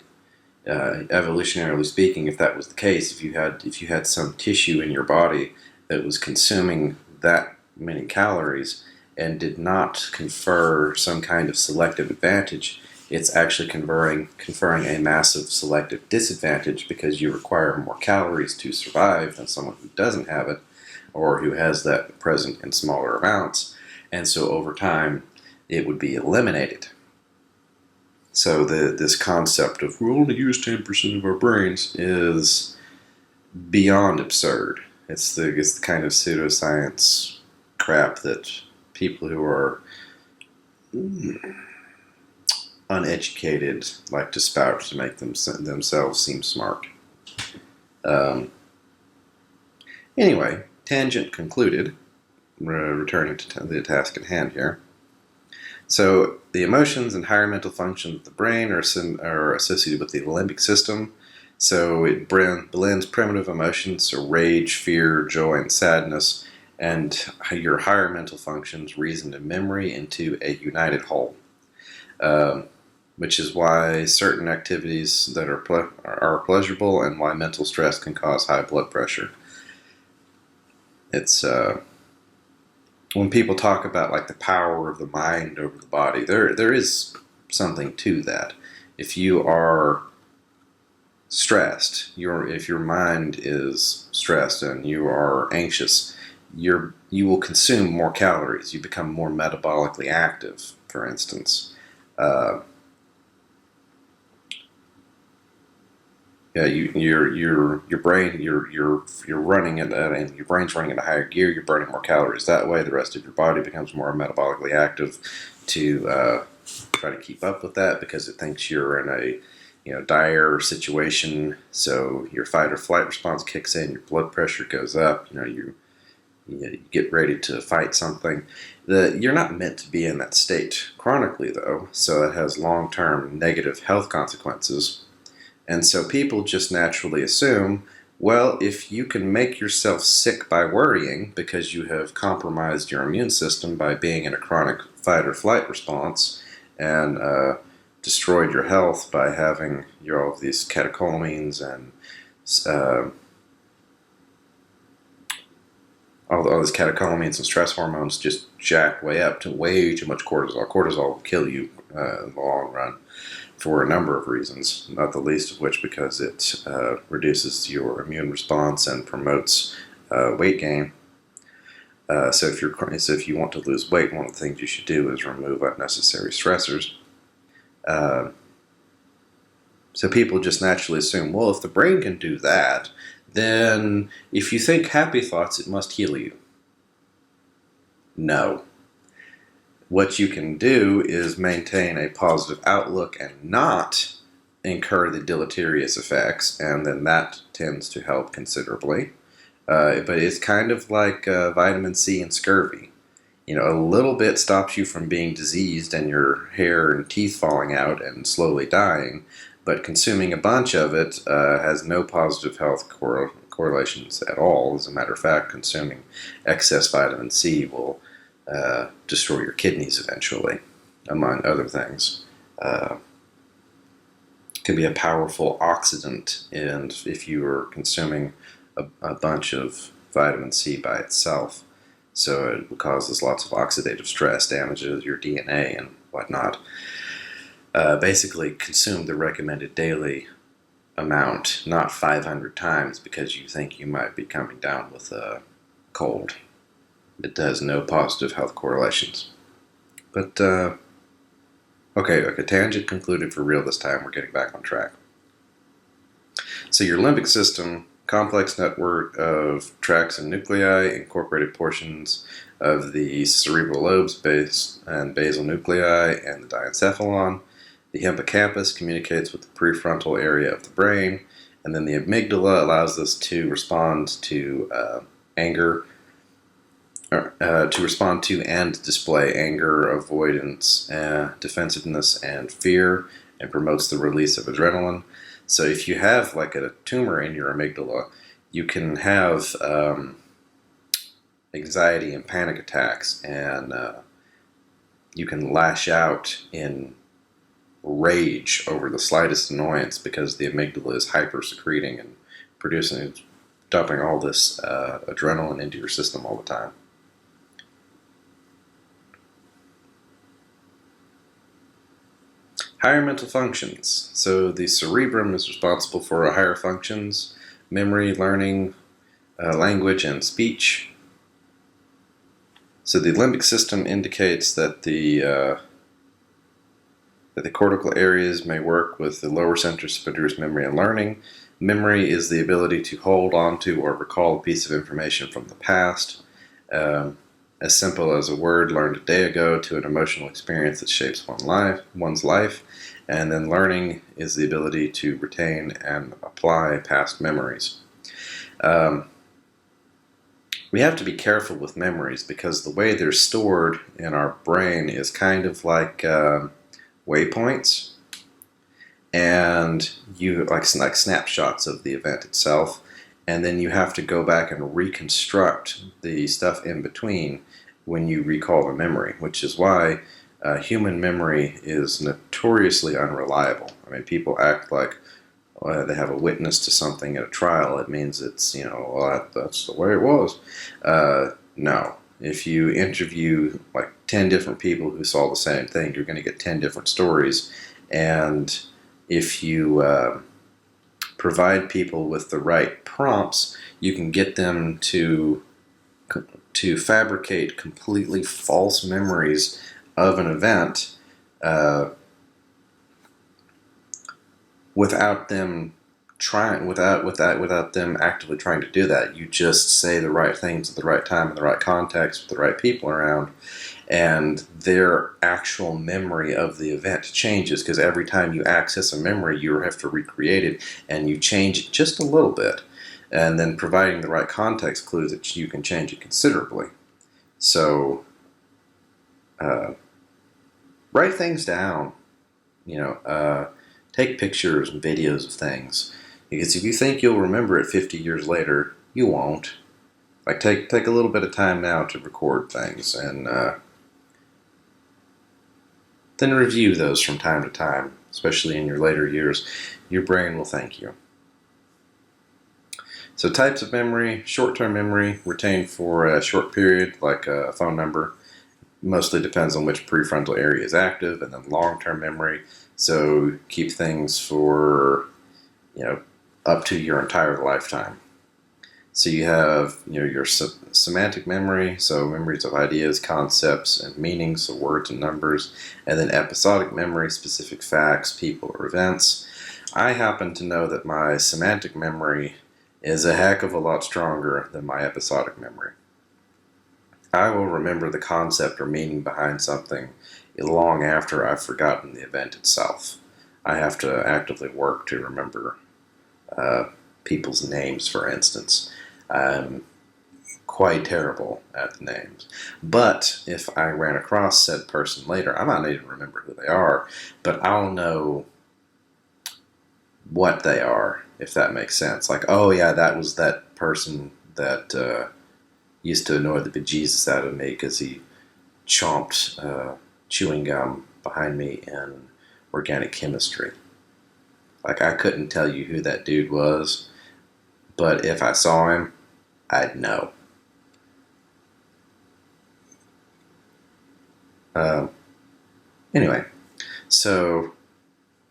Evolutionarily speaking, if that was the case, if you had some tissue in your body that was consuming that many calories and did not confer some kind of selective advantage, it's actually conferring a massive selective disadvantage because you require more calories to survive than someone who doesn't have it or who has that present in smaller amounts. And so over time, it would be eliminated. So this concept of we only use 10% of our brains is beyond absurd. It's the kind of pseudoscience crap that people who are uneducated like to spout to make themselves seem smart. Um, anyway, tangent concluded. Returning to the task at hand here. So the emotions and higher mental functions of the brain are associated with the limbic system. So it blends primitive emotions, so rage, fear, joy, and sadness, and your higher mental functions, reason and memory, into a united whole. Which is why certain activities that are pleasurable and why mental stress can cause high blood pressure. It's when people talk about like the power of the mind over the body, there is something to that. If you are stressed, if your mind is stressed and you are anxious, you will consume more calories. You become more metabolically active, for instance. Yeah, your brain you're running at and your brain's running at a higher gear. You're burning more calories that way. The rest of your body becomes more metabolically active to try to keep up with that because it thinks you're in a dire situation. So your fight or flight response kicks in. Your blood pressure goes up. You get ready to fight something. You're not meant to be in that state chronically though. So it has long-term negative health consequences. And so people just naturally assume, well, if you can make yourself sick by worrying because you have compromised your immune system by being in a chronic fight or flight response and destroyed your health by having all of these catecholamines and all these catecholamines and stress hormones just jacked way up to way too much cortisol. Cortisol will kill you in the long run for a number of reasons, not the least of which because it reduces your immune response and promotes weight gain. So if you want to lose weight, one of the things you should do is remove unnecessary stressors. So people just naturally assume, well, if the brain can do that, then if you think happy thoughts, it must heal you. No. What you can do is maintain a positive outlook and not incur the deleterious effects, and then that tends to help considerably. But it's kind of like vitamin C and scurvy. A little bit stops you from being diseased and your hair and teeth falling out and slowly dying, but consuming a bunch of it has no positive health correlations at all. As a matter of fact, consuming excess vitamin C will destroy your kidneys eventually, among other things. Uh, can be a powerful oxidant, and if you are consuming a bunch of vitamin C by itself, so it causes lots of oxidative stress, damages your DNA and whatnot. Basically, consume the recommended daily amount, not 500 times, because you think you might be coming down with a cold. It has no positive health correlations. But okay, tangent concluded for real this time. We're getting back on track. So your limbic system, complex network of tracts and nuclei, incorporated portions of the cerebral lobes, base and basal nuclei, and the diencephalon. The hippocampus communicates with the prefrontal area of the brain, and then the amygdala allows us to respond to anger, to respond to and display anger, avoidance, defensiveness, and fear, and promotes the release of adrenaline. So if you have like a tumor in your amygdala, you can have anxiety and panic attacks, and you can lash out in rage over the slightest annoyance because the amygdala is hyper secreting and producing, dumping all this adrenaline into your system all the time. Higher mental functions. So the cerebrum is responsible for higher functions: memory, learning, language, and speech. So the limbic system indicates that the cortical areas may work with the lower centers to produce memory and learning. Memory is the ability to hold onto or recall a piece of information from the past, as simple as a word learned a day ago to an emotional experience that shapes one's life. And then learning is the ability to retain and apply past memories. We have to be careful with memories because the way they're stored in our brain is kind of like waypoints, and you like snapshots of the event itself, and then you have to go back and reconstruct the stuff in between when you recall the memory, which is why human memory is notoriously unreliable. I mean, people act like they have a witness to something at a trial. It means it's, well, that's the way it was. No. If you interview like 10 different people who saw the same thing, you're going to get 10 different stories. And if you provide people with the right prompts, you can get them to fabricate completely false memories of an event without them actively trying to do that. You just say the right things at the right time in the right context with the right people around, and their actual memory of the event changes, because every time you access a memory, you have to recreate it, and you change it just a little bit, and then providing the right context clues that you can change it considerably. So write things down, take pictures and videos of things, because if you think you'll remember it 50 years later, you won't. Like take a little bit of time now to record things, and then review those from time to time, especially in your later years. Your brain will thank you. So types of memory: short-term memory, retained for a short period, like a phone number. Mostly depends on which prefrontal area is active. And then long-term memory, so keep things for, up to your entire lifetime. So you have, your semantic memory, so memories of ideas, concepts, and meanings, so words and numbers. And then episodic memory, specific facts, people, or events. I happen to know that my semantic memory is a heck of a lot stronger than my episodic memory. I will remember the concept or meaning behind something long after I've forgotten the event itself. I have to actively work to remember people's names, for instance. I'm quite terrible at the names. But if I ran across said person later, I might not even remember who they are, but I'll know what they are, if that makes sense. Like, oh yeah, that was that person that used to annoy the bejesus out of me because he chomped chewing gum behind me in organic chemistry. Like, I couldn't tell you who that dude was, but if I saw him, I'd know. Um, anyway, so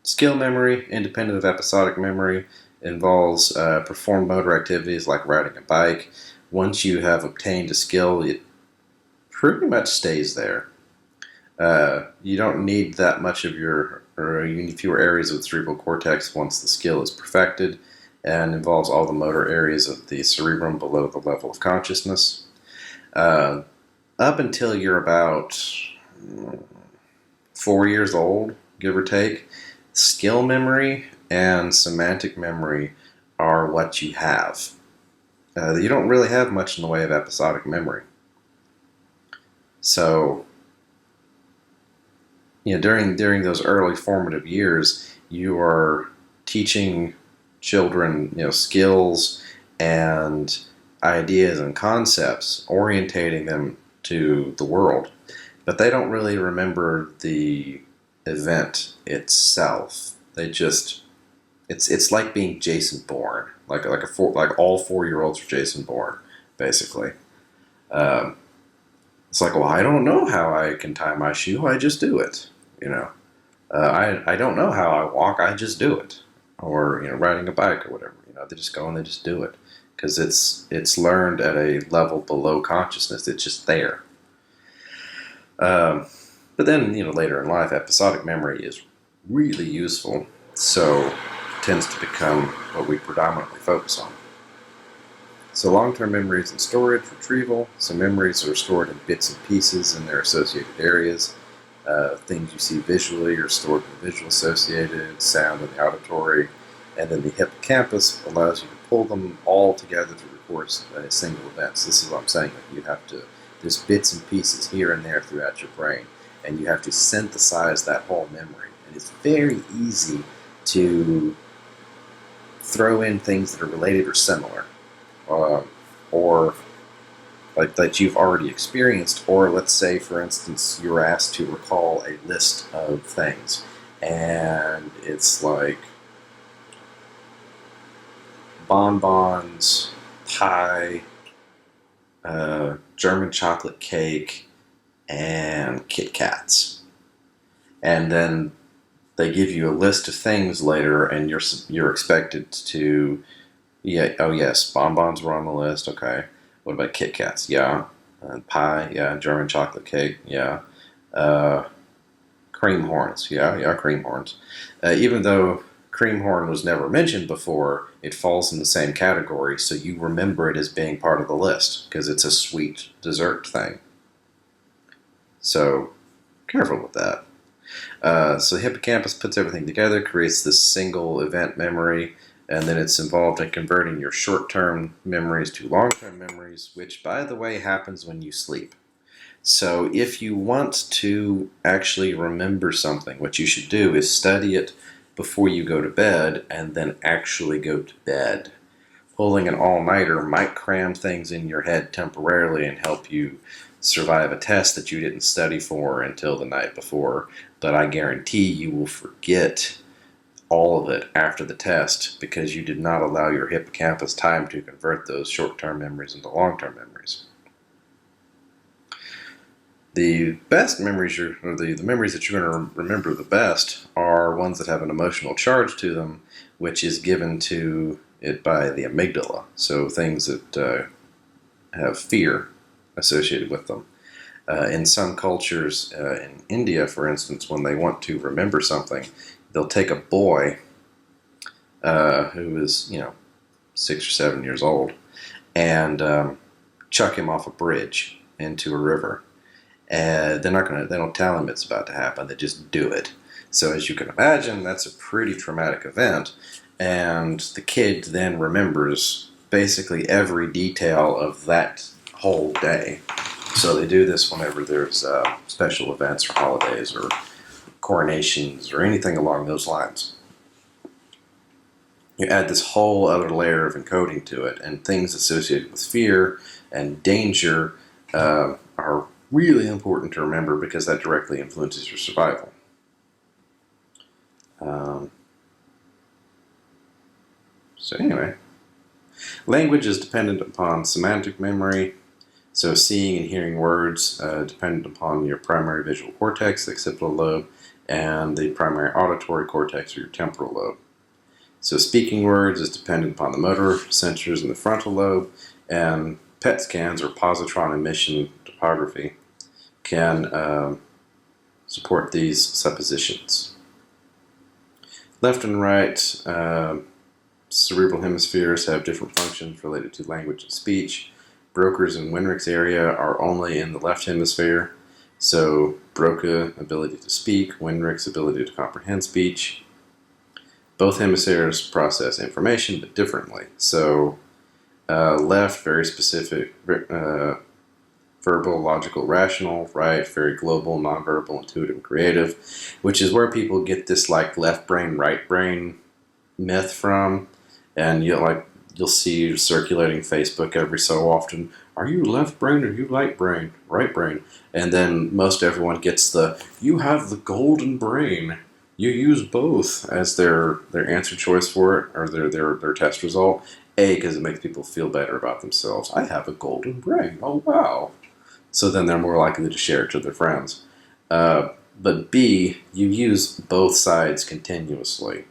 skill memory, independent of episodic memory, involves performed motor activities like riding a bike. Once you have obtained a skill, it pretty much stays there. You don't need that much of your, or you need fewer areas of the cerebral cortex once the skill is perfected, and involves all the motor areas of the cerebrum below the level of consciousness. Uh, Up until you're about 4 years old, give or take, skill memory and semantic memory are what you have. You don't really have much in the way of episodic memory. So, during those early formative years, you are teaching children, skills and ideas and concepts, orientating them to the world, but they don't really remember the event itself. They just it's like being Jason Bourne, like all 4-year-olds are Jason Bourne, basically. Um, it's like, well, I don't know how I can tie my shoe. I just do it. I don't know how I walk. I just do it. Or riding a bike or whatever. They just go and they just do it because it's learned at a level below consciousness. It's just there. Um, but then later in life, episodic memory is really useful. So it tends to become what we predominantly focus on. So long-term memories and storage, retrieval. So memories are stored in bits and pieces in their associated areas. Things you see visually are stored in the visual associated, sound in the auditory, and then the hippocampus allows you to pull them all together to record a single event. So this is what I'm saying. There's bits and pieces here and there throughout your brain, and you have to synthesize that whole memory. And it's very easy to throw in things that are related or similar, or like that you've already experienced, or let's say, for instance, you're asked to recall a list of things, and it's like bonbons, pie, German chocolate cake, and Kit Kats, and then they give you a list of things later, and you're expected to, yeah, oh yes, bonbons were on the list, okay. What about Kit Kats? Yeah. Pie? Yeah. German chocolate cake? Yeah. Cream horns? Yeah, cream horns. Even though cream horn was never mentioned before, it falls in the same category, so you remember it as being part of the list, because it's a sweet dessert thing. So, careful with that. So the hippocampus puts everything together, creates this single event memory, and then it's involved in converting your short-term memories to long-term memories, which, by the way, happens when you sleep. So if you want to actually remember something, what you should do is study it before you go to bed and then actually go to bed. Pulling an all-nighter might cram things in your head temporarily and help you survive a test that you didn't study for until the night before, but I guarantee you will forget all of it after the test because you did not allow your hippocampus time to convert those short-term memories into long-term memories. The best memories, the memories that you're going to remember the best are ones that have an emotional charge to them, which is given to it by the amygdala. So things that have fear associated with them. In some cultures, in India, for instance, when they want to remember something, they'll take a boy who is, 6 or 7 years old, and chuck him off a bridge into a river. And they don't tell him it's about to happen. They just do it. So as you can imagine, that's a pretty traumatic event, and the kid then remembers basically every detail of that whole day. So they do this whenever there's special events or holidays or coronations or anything along those lines. You add this whole other layer of encoding to it, and things associated with fear and danger are really important to remember because that directly influences your survival. Um, so anyway, language is dependent upon semantic memory. So seeing and hearing words dependent upon your primary visual cortex, the occipital lobe, and the primary auditory cortex or your temporal lobe. So speaking words is dependent upon the motor sensors in the frontal lobe, and PET scans or positron emission topography can support these suppositions. Left and right cerebral hemispheres have different functions related to language and speech. Broca's and Winrich's area are only in the left hemisphere. So Broca, ability to speak, Winrich's ability to comprehend speech. Both hemispheres process information, but differently. So left, very specific, verbal, logical, rational. Right, very global, nonverbal, intuitive, creative, which is where people get this like left brain, right brain myth from. And you'll see circulating Facebook every so often. Are you left brain or you right brain? And then most everyone gets the you have the golden brain. You use both as their answer choice for it or their test result. A, because it makes people feel better about themselves. I have a golden brain. Oh wow! So then they're more likely to share it to their friends. But B, you use both sides continuously.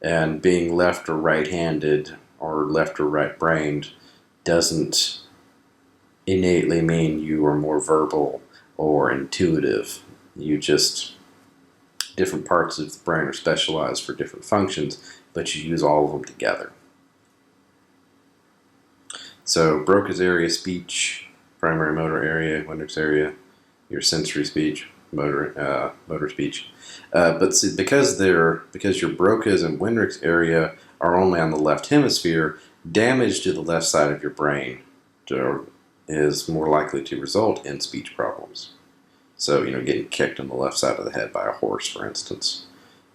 And being left or right-handed or left or right-brained doesn't innately mean you are more verbal or intuitive. Different parts of the brain are specialized for different functions, but you use all of them together. So Broca's area, speech, primary motor area, Winrich's area, your sensory speech, motor speech. But see, because your Broca's and Winrich's area are only on the left hemisphere, damage to the left side of your brain is more likely to result in speech problems. So, getting kicked on the left side of the head by a horse, for instance.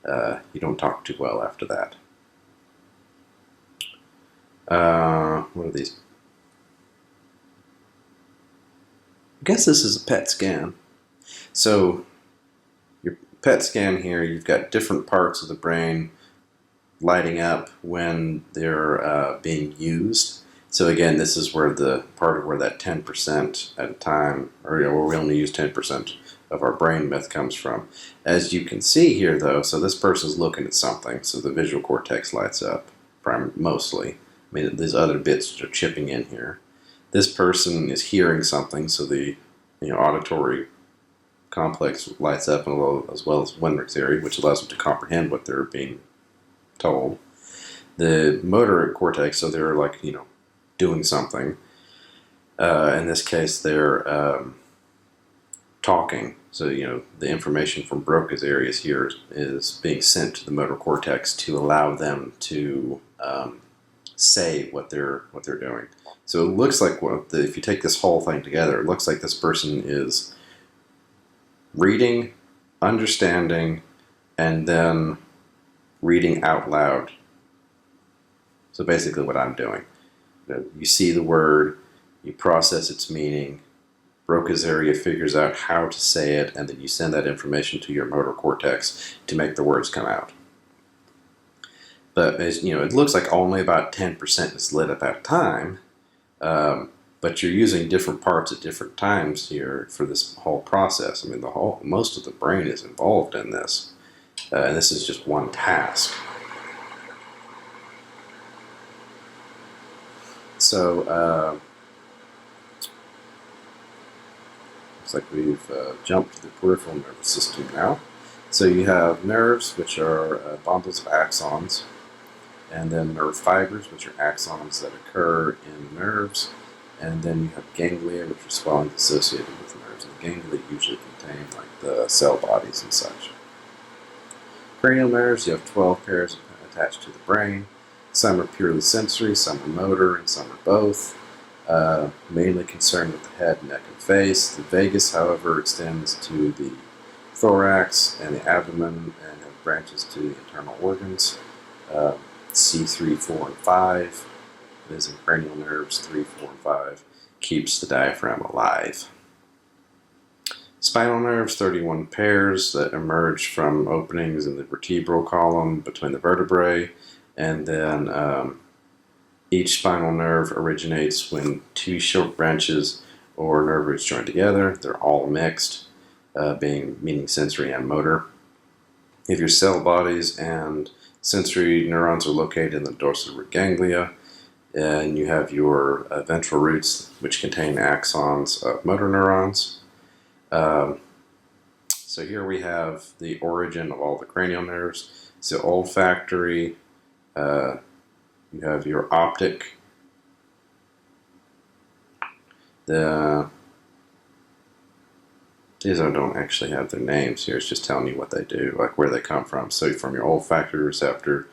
You don't talk too well after that. What are these? I guess this is a PET scan. So, your PET scan here, you've got different parts of the brain lighting up when they're being used. So again, this is where the part of where that 10% at a time, or where we only use 10% of our brain myth comes from. As you can see here, though, so this person's looking at something, so the visual cortex lights up, mostly. I mean, these other bits are chipping in here. This person is hearing something, so the auditory complex lights up as well as Winrich's area, which allows them to comprehend what they're being told. The motor cortex, so they're doing something. In this case, they're talking. So, the information from Broca's areas here is being sent to the motor cortex to allow them to say what they're doing. So it looks like if you take this whole thing together, it looks like this person is reading, understanding, and then reading out loud. So basically what I'm doing. You see the word, you process its meaning, Broca's area figures out how to say it, and then you send that information to your motor cortex to make the words come out. But it looks like only about 10% is lit up at a time, but you're using different parts at different times here for this whole process. I mean, most of the brain is involved in this, and this is just one task. So, looks like we've jumped to the peripheral nervous system now. So you have nerves, which are bundles of axons, and then nerve fibers, which are axons that occur in nerves, and then you have ganglia, which are swelling associated with nerves. And the ganglia usually contain the cell bodies and such. Cranial nerves, you have 12 pairs attached to the brain. Some are purely sensory, some are motor, and some are both. Mainly concerned with the head, neck, and face. The vagus, however, extends to the thorax and the abdomen and have branches to the internal organs. C3, 4, and 5 is in cranial nerves. 3, 4, and 5 keeps the diaphragm alive. Spinal nerves, 31 pairs that emerge from openings in the vertebral column between the vertebrae, and then each spinal nerve originates when two short branches or nerve roots join together. They're all mixed, meaning sensory and motor. If your cell bodies and sensory neurons are located in the dorsal root ganglia, and you have your ventral roots, which contain axons of motor neurons. So here we have the origin of all the cranial nerves. So olfactory, you have your optic, these don't actually have their names here. It's just telling you what they do, like where they come from. So from your olfactory receptor,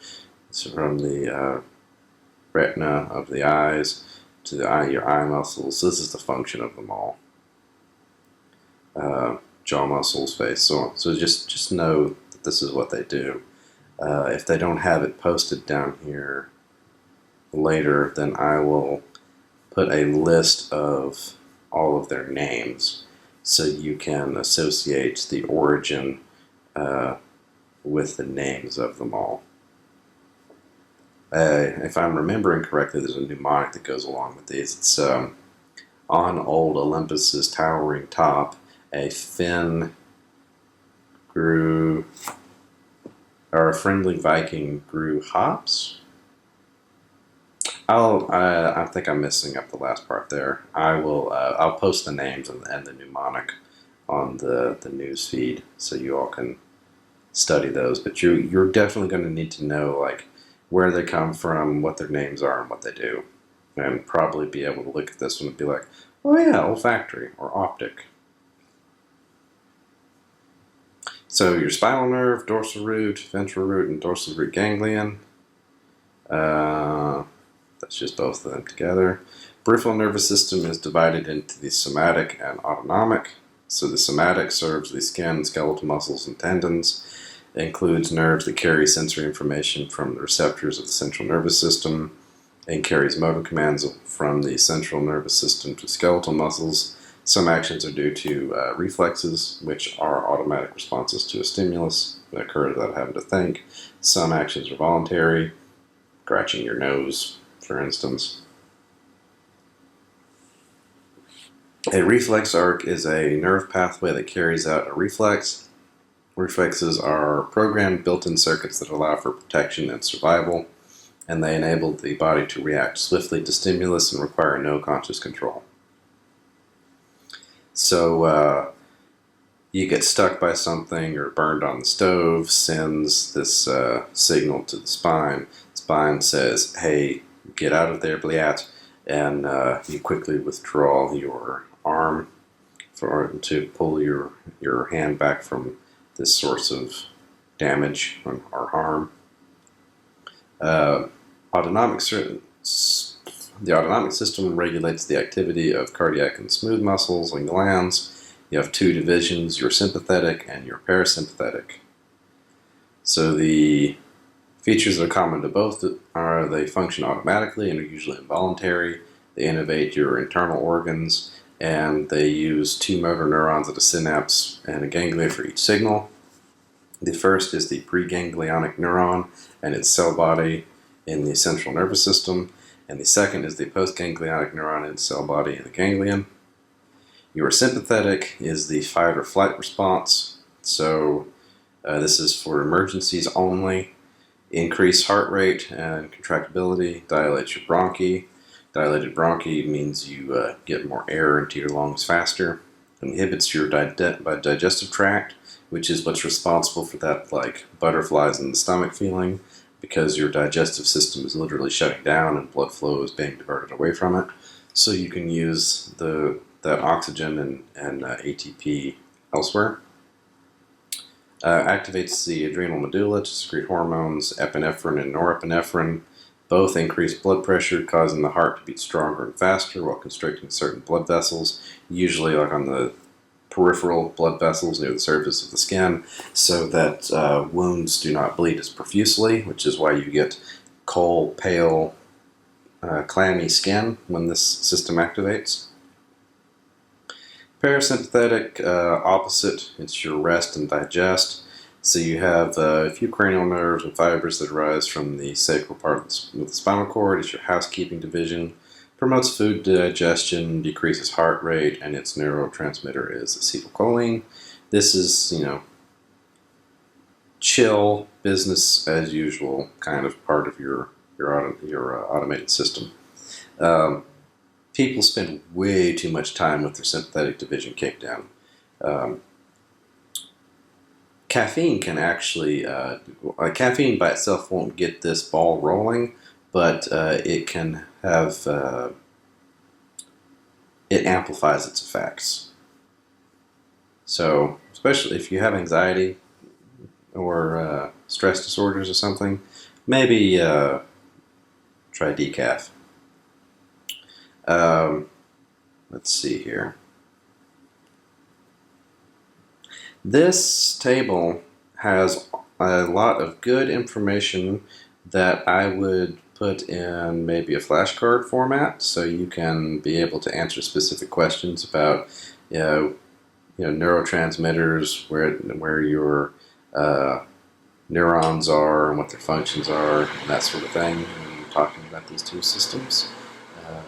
it's from the retina of the eyes to your eye muscles. This is the function of them all. Jaw muscles, face, so on. So just know that this is what they do. If they don't have it posted down here later, then I will put a list of all of their names so you can associate the origin with the names of them all. If I'm remembering correctly, there's a mnemonic that goes along with these. It's on old Olympus's towering top, a Finn grew, or a friendly Viking grew hops. I think I'm messing up the last part there. I'll post the names and the mnemonic on the news feed so you all can study those. But you're definitely going to need to know like where they come from, what their names are, and what they do, and probably be able to look at this one and be like, oh yeah, olfactory or optic. So your spinal nerve, dorsal root, ventral root, and dorsal root ganglion. That's just both of them together. Peripheral nervous system is divided into the somatic and autonomic. So the somatic serves the skin, skeletal muscles, and tendons. It includes nerves that carry sensory information from the receptors of the central nervous system and carries motor commands from the central nervous system to skeletal muscles. Some actions are due to reflexes, which are automatic responses to a stimulus that occur without having to think. Some actions are voluntary, scratching your nose, for instance. A reflex arc is a nerve pathway that carries out a reflex. Reflexes are programmed built-in circuits that allow for protection and survival, and they enable the body to react swiftly to stimulus and require no conscious control. So you get stuck by something or burned on the stove, sends this signal to the spine. The spine says, hey, get out of there, bliat, and you quickly withdraw your arm to pull your hand back from this source of damage or harm. The autonomic system regulates the activity of cardiac and smooth muscles and glands. You have two divisions, your sympathetic and your parasympathetic. So the features that are common to both are they function automatically and are usually involuntary. They innervate your internal organs, and they use two motor neurons at a synapse and a ganglia for each signal. The first is the preganglionic neuron and its cell body in the central nervous system, and the second is the postganglionic neuron and its cell body in the ganglion. Your sympathetic is the fight or flight response, so this is for emergencies only. Increase heart rate and contractibility, dilate your bronchi. Dilated bronchi means you get more air into your lungs faster. Inhibits your digestive tract, which is what's responsible for that like butterflies in the stomach feeling, because your digestive system is literally shutting down and blood flow is being diverted away from it. So you can use that oxygen and ATP elsewhere. Activates the adrenal medulla to secrete hormones, epinephrine and norepinephrine. Both increase blood pressure, causing the heart to beat stronger and faster while constricting certain blood vessels, usually like on the peripheral blood vessels near the surface of the skin, so that wounds do not bleed as profusely, which is why you get cold, pale, clammy skin when this system activates. Parasympathetic, opposite, it's your rest and digest. So you have a few cranial nerves and fibers that arise from the sacral part of the spinal cord. It's your housekeeping division. Promotes food digestion, decreases heart rate, and its neurotransmitter is acetylcholine. This is, chill, business as usual kind of part of your automated system. Um, People spend way too much time with their sympathetic division kicked down. Um, Caffeine can actually, caffeine by itself won't get this ball rolling, but it can have, it amplifies its effects. So, especially if you have anxiety or stress disorders or something, maybe try decaf. Um, let's see here. This table has a lot of good information that I would put in maybe a flashcard format, so you can be able to answer specific questions about, neurotransmitters, where your neurons are and what their functions are, and that sort of thing. When you're talking about these two systems, um,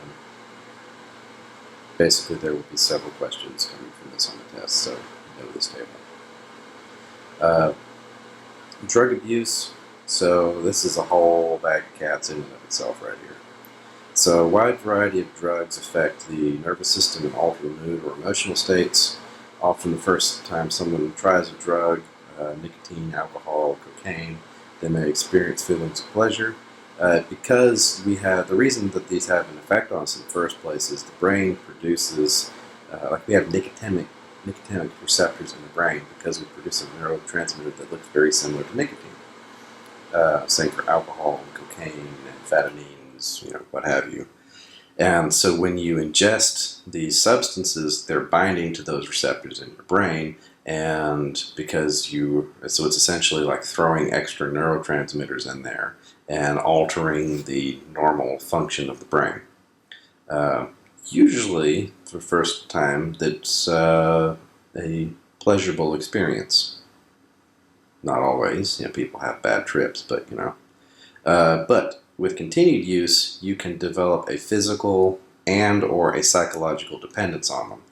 basically there will be several questions coming from this on the test. So know this table. Uh, Drug abuse. So this is a whole bag of cats in and of itself right here. So a wide variety of drugs affect the nervous system and alter mood or emotional states. Often the first time someone tries a drug, nicotine, alcohol, cocaine, they may experience feelings of pleasure. Because the reason that these have an effect on us in the first place is the brain produces, we have nicotinic receptors in the brain because we produce a neurotransmitter that looks very similar to nicotine. Same for alcohol and cocaine, amphetamines, what have you. And so when you ingest these substances, they're binding to those receptors in your brain, and so it's essentially like throwing extra neurotransmitters in there and altering the normal function of the brain. Usually, for the first time, that's a pleasurable experience. Not always. People have bad trips, but But with continued use, you can develop a physical and or a psychological dependence on them.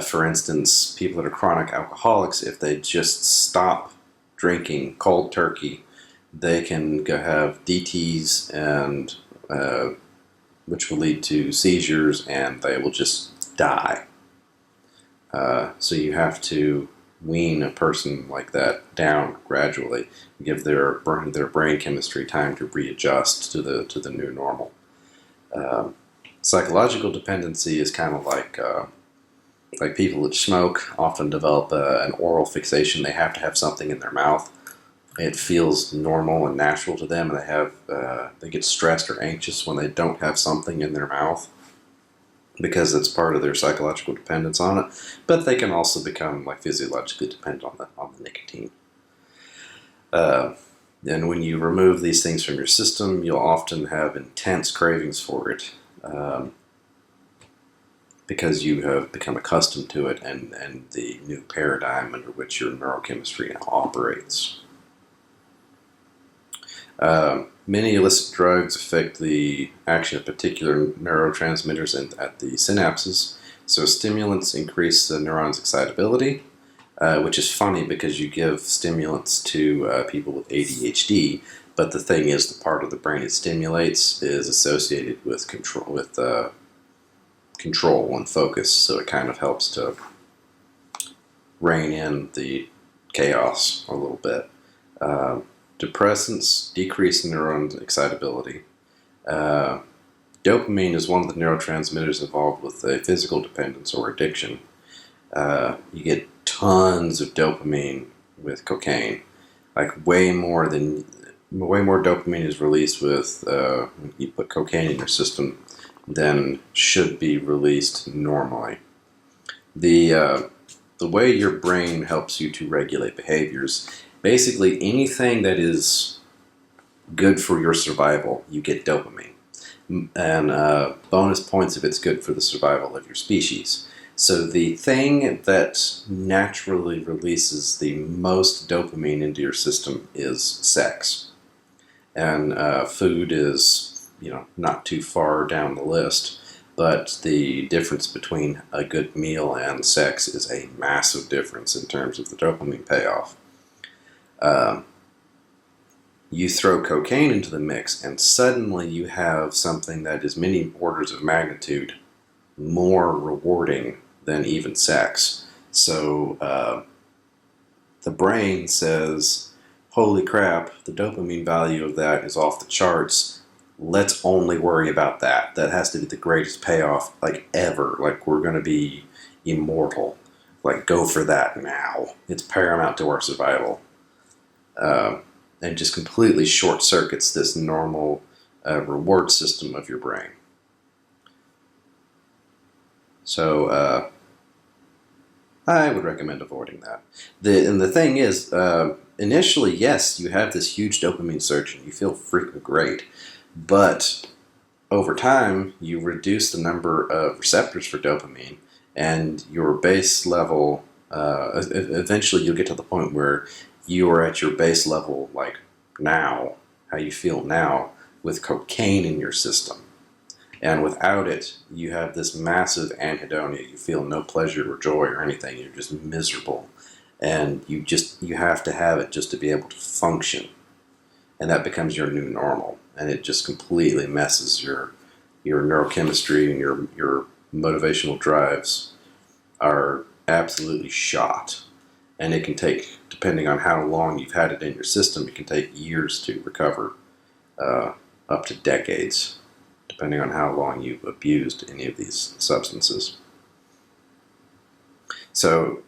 For instance, people that are chronic alcoholics, if they just stop drinking cold turkey, they can go have DTs, and which will lead to seizures, and they will just die. So you have to wean a person like that down gradually, give their brain chemistry time to readjust to the new normal. Psychological dependency is kind of like people that smoke often develop an oral fixation. They have to have something in their mouth. It feels normal and natural to them, and they get stressed or anxious when they don't have something in their mouth, because it's part of their psychological dependence on it. But they can also become physiologically dependent on the nicotine. And when you remove these things from your system, you'll often have intense cravings for it, because you have become accustomed to it and the new paradigm under which your neurochemistry now operates. Many illicit drugs affect the action of particular neurotransmitters at the synapses. So stimulants increase the neuron's excitability, which is funny because you give stimulants to people with ADHD, but the thing is, the part of the brain it stimulates is associated with control and focus, so it kind of helps to rein in the chaos a little bit. Depressants decrease neuron excitability. Dopamine is one of the neurotransmitters involved with a physical dependence or addiction. You get tons of dopamine with cocaine, way more dopamine is released with when you put cocaine in your system than should be released normally. The way your brain helps you to regulate behaviors. Basically, anything that is good for your survival, you get dopamine. And bonus points if it's good for the survival of your species. So the thing that naturally releases the most dopamine into your system is sex, and food is not too far down the list. But the difference between a good meal and sex is a massive difference in terms of the dopamine payoff. Um, you throw cocaine into the mix, and suddenly you have something that is many orders of magnitude more rewarding than even sex. So the brain says, holy crap, the dopamine value of that is off the charts. Let's only worry about that. That has to be the greatest payoff, like, ever. Like, we're going to be immortal. Like, go for that now. It's paramount to our survival. And just completely short circuits this normal reward system of your brain. So I would recommend avoiding that. And the thing is, initially, yes, you have this huge dopamine surge and you feel freaking great. But over time, you reduce the number of receptors for dopamine, and your base level, eventually you'll get to the point where you are at your base level, like now, how you feel now, with cocaine in your system. And without it, you have this massive anhedonia. You feel no pleasure or joy or anything. You're just miserable. And you have to have it just to be able to function. And that becomes your new normal. And it just completely messes your neurochemistry, and your motivational drives are absolutely shot. And it can take, depending on how long you've had it in your system, it can take years to recover, up to decades, depending on how long you've abused any of these substances. So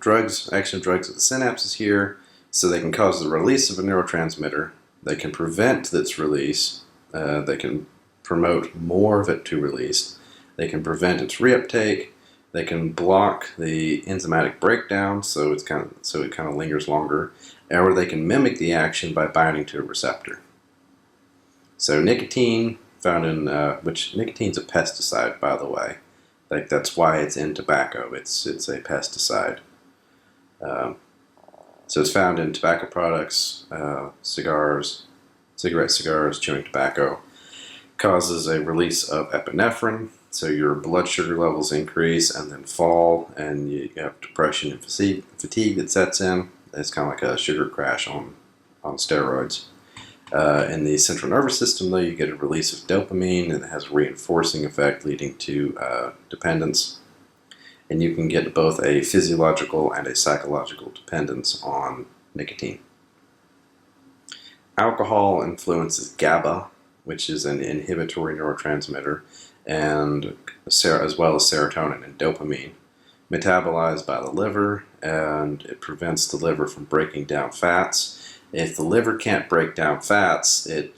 action of drugs at the synapses here, so they can cause the release of a neurotransmitter. They can prevent its release. They can promote more of it to release. They can prevent its reuptake. They can block the enzymatic breakdown, so it kind of lingers longer, or they can mimic the action by binding to a receptor. So nicotine, found in which nicotine's a pesticide, by the way. Like, that's why it's in tobacco. It's a pesticide. So it's found in tobacco products, cigarettes, chewing tobacco. Causes a release of epinephrine, so your blood sugar levels increase and then fall, and you have depression and fatigue that sets in. It's kind of like a sugar crash on steroids. In the central nervous system, though, you get a release of dopamine, and it has a reinforcing effect leading to dependence. And you can get both a physiological and a psychological dependence on nicotine. Alcohol influences GABA, which is an inhibitory neurotransmitter, and as well as serotonin and dopamine, metabolized by the liver, and it prevents the liver from breaking down fats. If the liver can't break down fats, it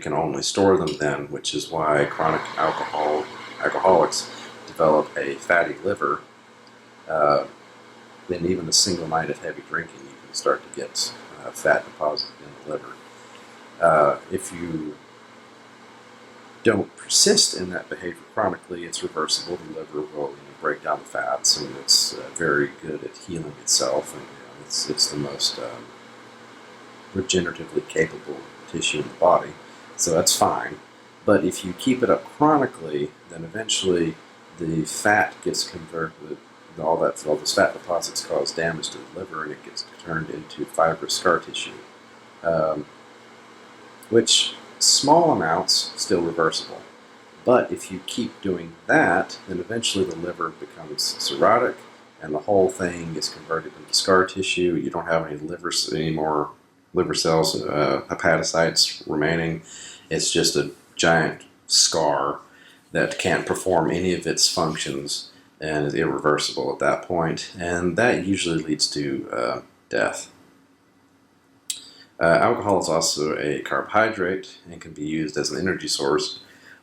can only store them then, which is why chronic alcoholics develop a fatty liver. Then even a single night of heavy drinking, you can start to get fat deposited in the liver. If you don't persist in that behavior chronically, it's reversible. The liver will break down the fats, and it's very good at healing itself, and it's the most regeneratively capable tissue in the body, so that's fine. But if you keep it up chronically, then eventually the fat gets converted. All those fat deposits cause damage to the liver, and it gets turned into fibrous scar tissue, which small amounts still reversible. But if you keep doing that, then eventually the liver becomes cirrhotic, and the whole thing is converted into scar tissue. You don't have any more liver cells, hepatocytes remaining. It's just a giant scar that can't perform any of its functions and is irreversible at that point, and that usually leads to death. Alcohol is also a carbohydrate and can be used as an energy source,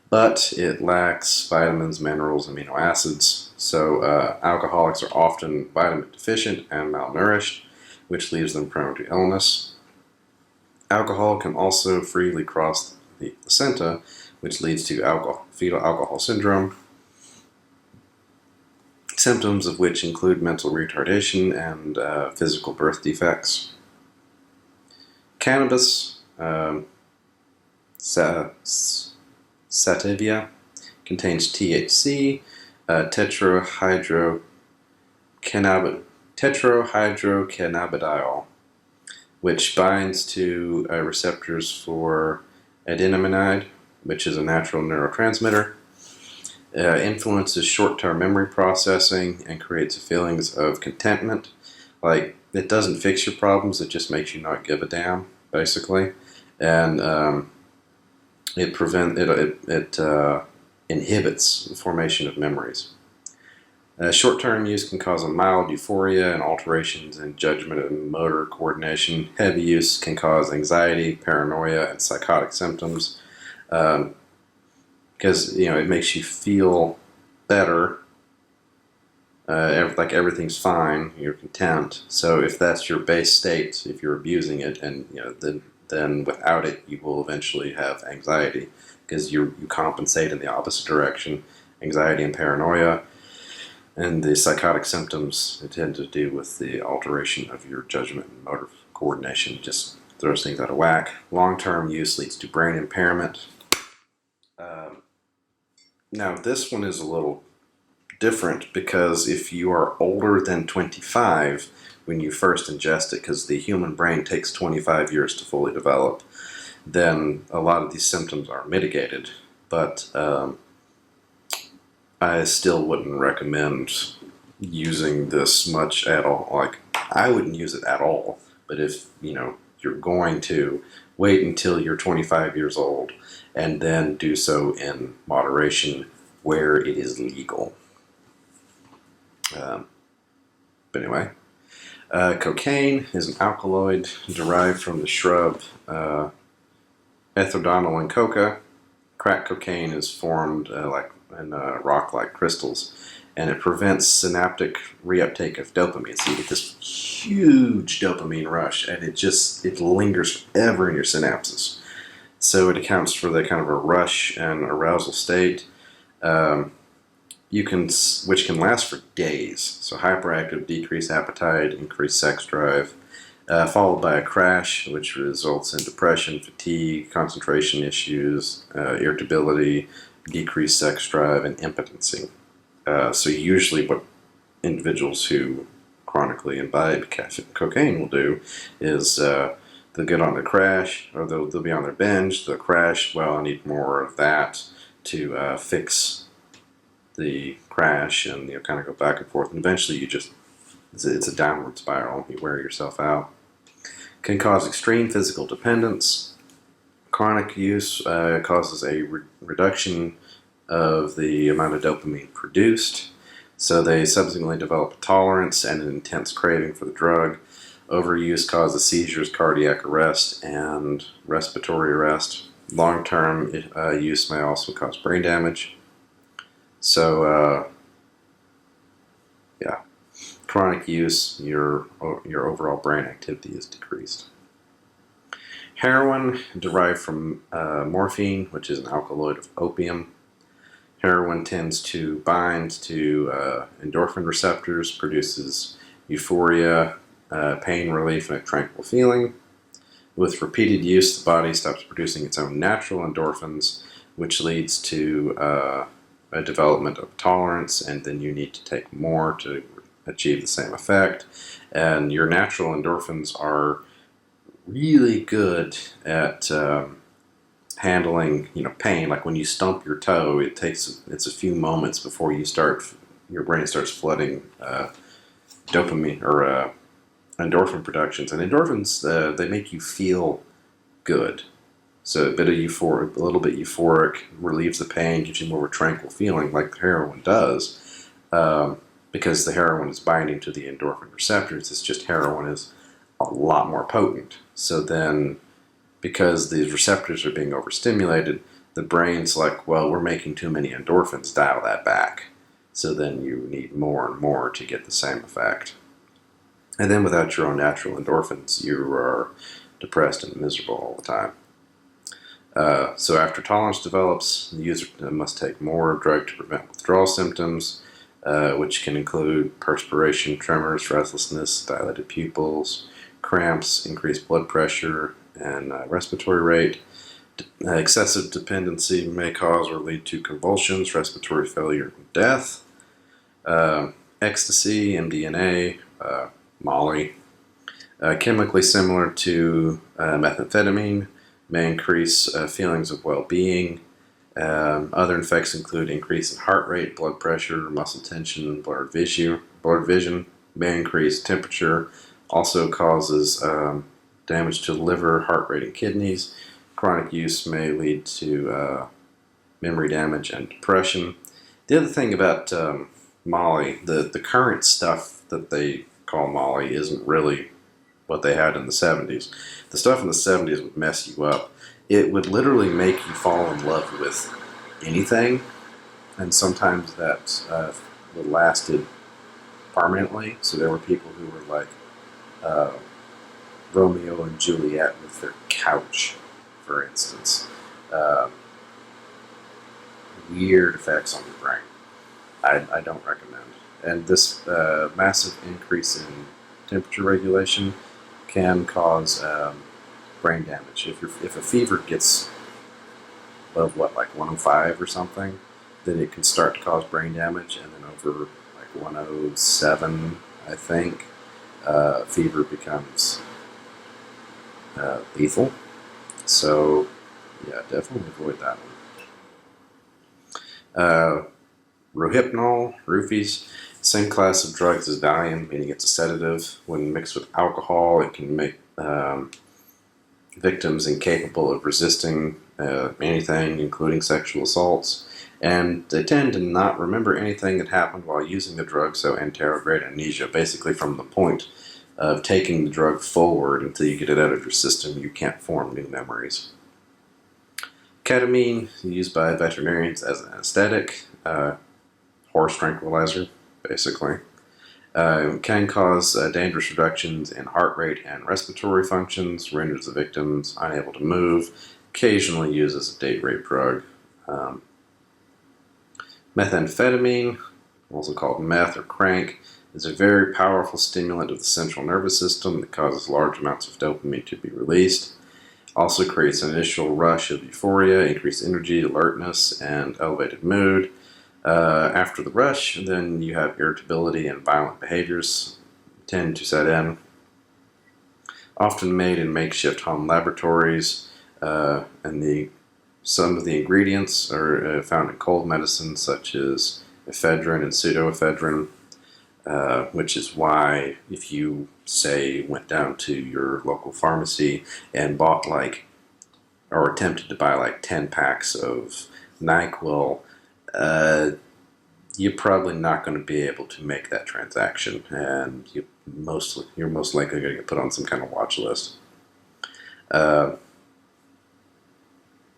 but it lacks vitamins, minerals, amino acids, so alcoholics are often vitamin deficient and malnourished, which leaves them prone to illness. Alcohol can also freely cross the placenta, which leads to fetal alcohol syndrome. symptoms of which include mental retardation and physical birth defects. Cannabis, sativa, contains THC, tetrahydrocannabidiol, which binds to receptors for adenamide, which is a natural neurotransmitter, influences short-term memory processing, and creates feelings of contentment. Like, it doesn't fix your problems, it just makes you not give a damn, basically. And it inhibits the formation of memories. Short-term use can cause a mild euphoria and alterations in judgment and motor coordination. Heavy use can cause anxiety, paranoia, and psychotic symptoms, because it makes you feel better, like everything's fine, you're content. So if that's your base state, if you're abusing it, and then without it, you will eventually have anxiety, because you compensate in the opposite direction. Anxiety and paranoia. And the psychotic symptoms tend to do with the alteration of your judgment and motor coordination. It just throws things out of whack. Long-term use leads to brain impairment. Now, this one is a little different, because if you are older than 25 when you first ingest it, because the human brain takes 25 years to fully develop, then a lot of these symptoms are mitigated. But I still wouldn't recommend using this much at all. Like, I wouldn't use it at all. But if you're going to, wait until you're 25 years old and then do so in moderation where it is legal. But anyway, cocaine is an alkaloid derived from the shrub Ethrodonylon coca. Crack cocaine is formed in rock-like crystals, and it prevents synaptic reuptake of dopamine. So you get this huge dopamine rush, and it lingers forever in your synapses. So it accounts for the kind of a rush and arousal state, which can last for days. So hyperactive, decreased appetite, increased sex drive, followed by a crash, which results in depression, fatigue, concentration issues, irritability, decreased sex drive, and impotency. So usually what individuals who chronically imbibe cocaine will do is they'll get on the crash, or they'll be on their binge, they'll crash, well, I need more of that to fix the crash, and kind of go back and forth, and eventually it's a downward spiral. You wear yourself out. Can cause extreme physical dependence. Chronic use causes a reduction of the amount of dopamine produced, so they subsequently develop a tolerance and an intense craving for the drug. Overuse causes seizures, cardiac arrest, and respiratory arrest. Long-term use may also cause brain damage. So, yeah, chronic use, your overall brain activity is decreased. Heroin, derived from morphine, which is an alkaloid of opium. Heroin tends to bind to endorphin receptors, produces euphoria, pain relief, and a tranquil feeling. With repeated use, the body stops producing its own natural endorphins, which leads to a development of tolerance, and then you need to take more to achieve the same effect. And your natural endorphins are really good at handling pain. Like when you stump your toe, it's a few moments before your brain starts flooding dopamine or endorphin productions. And endorphins, they make you feel good. So a little bit euphoric, relieves the pain, gives you more of a tranquil feeling, like heroin does, because the heroin is binding to the endorphin receptors. It's just heroin is a lot more potent. So then, because these receptors are being overstimulated, the brain's like, well, we're making too many endorphins, dial that back. So then you need more and more to get the same effect. And then without your own natural endorphins, you are depressed and miserable all the time. So after tolerance develops, the user must take more drug to prevent withdrawal symptoms. which can include perspiration, tremors, restlessness, dilated pupils, cramps, increased blood pressure, and respiratory rate. Excessive dependency may cause or lead to convulsions, respiratory failure, and death. Ecstasy, MDMA, Molly, chemically similar to methamphetamine, may increase feelings of well-being. Other effects include increase in heart rate, blood pressure, muscle tension, blurred vision, may increase temperature, also causes damage to the liver, heart rate, and kidneys. Chronic use may lead to memory damage and depression. The other thing about Molly, the current stuff that they call Molly isn't really what they had in the 70s. The stuff in the 70s would mess you up. It would literally make you fall in love with anything, and sometimes that lasted permanently. So there were people who were like Romeo and Juliet with their couch, for instance. Uh, Weird effects on your brain. I don't recommend. And this massive increase in temperature regulation can cause brain damage. If a fever gets above like 105 or something, then it can start to cause brain damage, and then over like 107, I think, fever becomes lethal. So yeah, definitely avoid that one. Rohypnol, roofies, same class of drugs as Valium, meaning it's a sedative. When mixed with alcohol, it can make victims incapable of resisting anything, including sexual assaults. And they tend to not remember anything that happened while using the drug, so anterograde amnesia. Basically, from the point of taking the drug forward until you get it out of your system, you can't form new memories. Ketamine, used by veterinarians as an anesthetic, horse tranquilizer, basically. Can cause dangerous reductions in heart rate and respiratory functions, renders the victims unable to move, occasionally used as a date rape drug. Methamphetamine, also called meth or crank, is a very powerful stimulant of the central nervous system that causes large amounts of dopamine to be released. Also creates an initial rush of euphoria, increased energy, alertness, and elevated mood. After the rush, then you have irritability and violent behaviors tend to set in. Often made in makeshift home laboratories, and some of the ingredients are found in cold medicines such as ephedrine and pseudoephedrine, which is why if you, say, went down to your local pharmacy and bought or attempted to buy 10 packs of NyQuil, you're probably not going to be able to make that transaction, and you're most likely going to get put on some kind of watch list.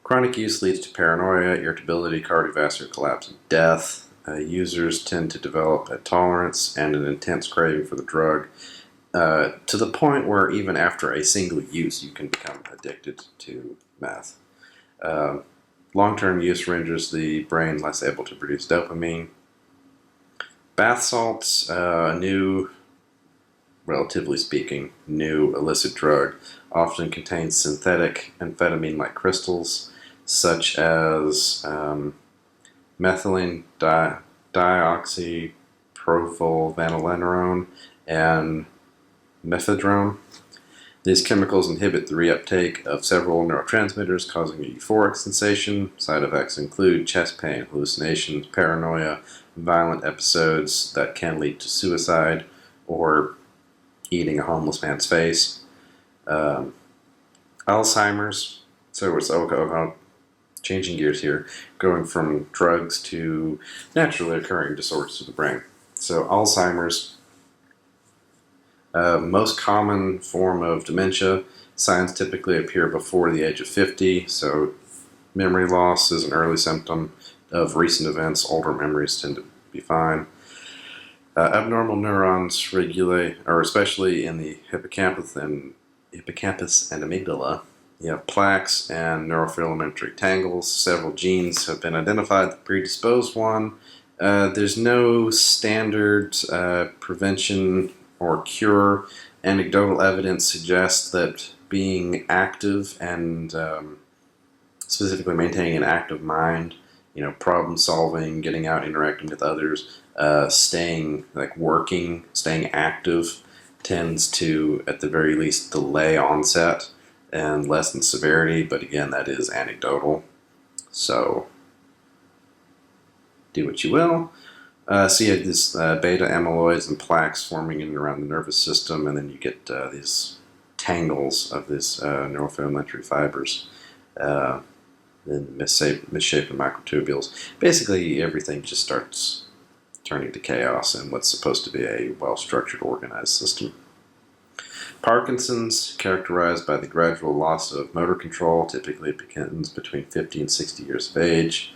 Chronic use leads to paranoia, irritability, cardiovascular collapse, and death. Users tend to develop a tolerance and an intense craving for the drug, to the point where even after a single use, you can become addicted to meth. Long-term use renders the brain less able to produce dopamine. Bath salts, relatively speaking, new illicit drug, often contains synthetic amphetamine-like crystals, such as methylene dioxypropylvanillerone and mephedrone. These chemicals inhibit the reuptake of several neurotransmitters, causing a euphoric sensation. Side effects include chest pain, hallucinations, paranoia, violent episodes that can lead to suicide or eating a homeless man's face. Alzheimer's, so it's changing gears here, going from drugs to naturally occurring disorders of the brain. So Alzheimer's, most common form of dementia. Signs typically appear before the age of 50, so memory loss is an early symptom of recent events. Older memories tend to be fine. Abnormal neurons regulate, or especially in the hippocampus and amygdala, you have plaques and neurofilamentary tangles. Several genes have been identified that predispose one. There's no standard prevention or cure. Anecdotal evidence suggests that being active and specifically maintaining an active mind, problem solving, getting out, interacting with others, staying working, staying active tends to, at the very least, delay onset and lessen severity. But again, that is anecdotal. So do what you will. So you have this beta amyloids and plaques forming in and around the nervous system, and then you get these tangles of these neurofilament fibers, then misshapen microtubules. Basically, everything just starts turning to chaos in what's supposed to be a well-structured, organized system. Parkinson's, characterized by the gradual loss of motor control, typically begins between 50 and 60 years of age.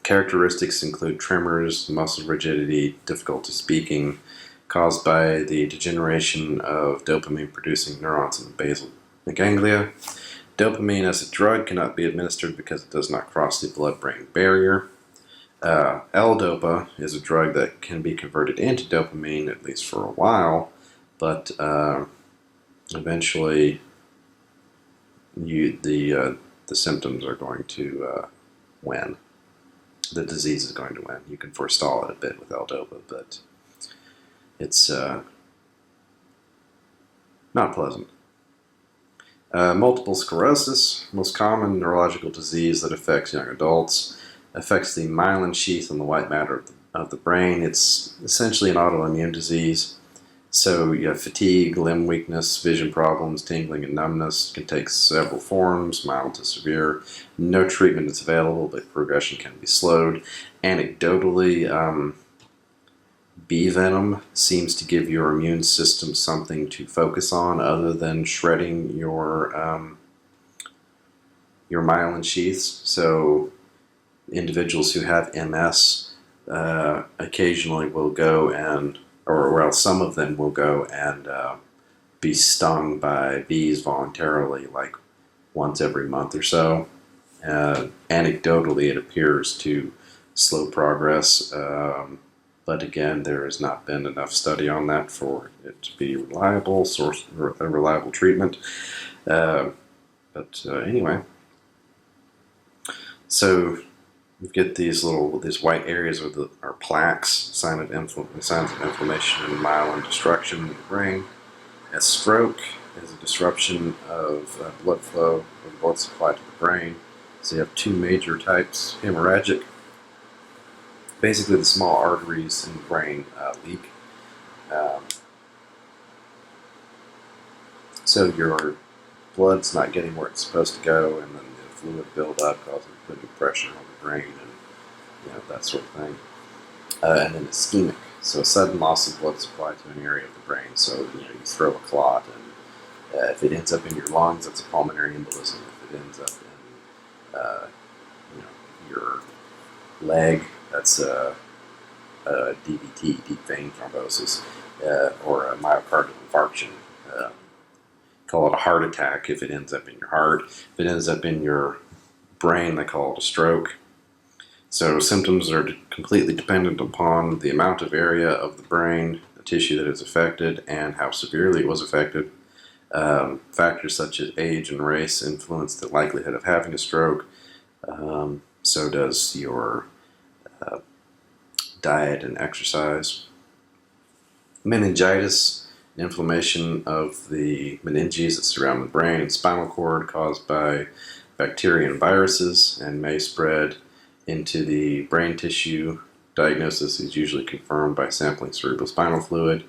Characteristics include tremors, muscle rigidity, difficulty speaking, caused by the degeneration of dopamine-producing neurons in the basal ganglia. Dopamine as a drug cannot be administered because it does not cross the blood-brain barrier. L-Dopa is a drug that can be converted into dopamine, at least for a while, but eventually the symptoms are going to win. The disease is going to win. You can forestall it a bit with L-Dopa, but it's not pleasant. Multiple sclerosis, most common neurological disease that affects young adults, affects the myelin sheath and the white matter of the brain. It's essentially an autoimmune disease. So you have fatigue, limb weakness, vision problems, tingling and numbness. It can take several forms, mild to severe. No treatment is available, but progression can be slowed. Anecdotally, bee venom seems to give your immune system something to focus on other than shredding your myelin sheaths. So individuals who have MS occasionally will go and, or else some of them will go and be stung by bees voluntarily, like once every month or so. Anecdotally, it appears to slow progress, but again, there has not been enough study on that for it to be a reliable treatment. Anyway, so you get these white areas are plaques, signs of inflammation and myelin destruction in the brain. A stroke is a disruption of blood flow and blood supply to the brain. So you have two major types: hemorrhagic. Basically, the small arteries in the brain leak. So your blood's not getting where it's supposed to go, and then the fluid buildup causing putting pressure on the brain, and that sort of thing. And then ischemic, so a sudden loss of blood supply to an area of the brain. So you throw a clot, and if it ends up in your lungs, that's a pulmonary embolism. If it ends up in your leg, that's a DVT, deep vein thrombosis, or a myocardial infarction. Call it a heart attack if it ends up in your heart. If it ends up in your brain, they call it a stroke. So symptoms are completely dependent upon the amount of area of the brain, the tissue that is affected, and how severely it was affected. Factors such as age and race influence the likelihood of having a stroke. So does your diet and exercise. Meningitis, inflammation of the meninges that surround the brain and spinal cord caused by bacteria and viruses, and may spread into the brain tissue. Diagnosis is usually confirmed by sampling cerebrospinal fluid.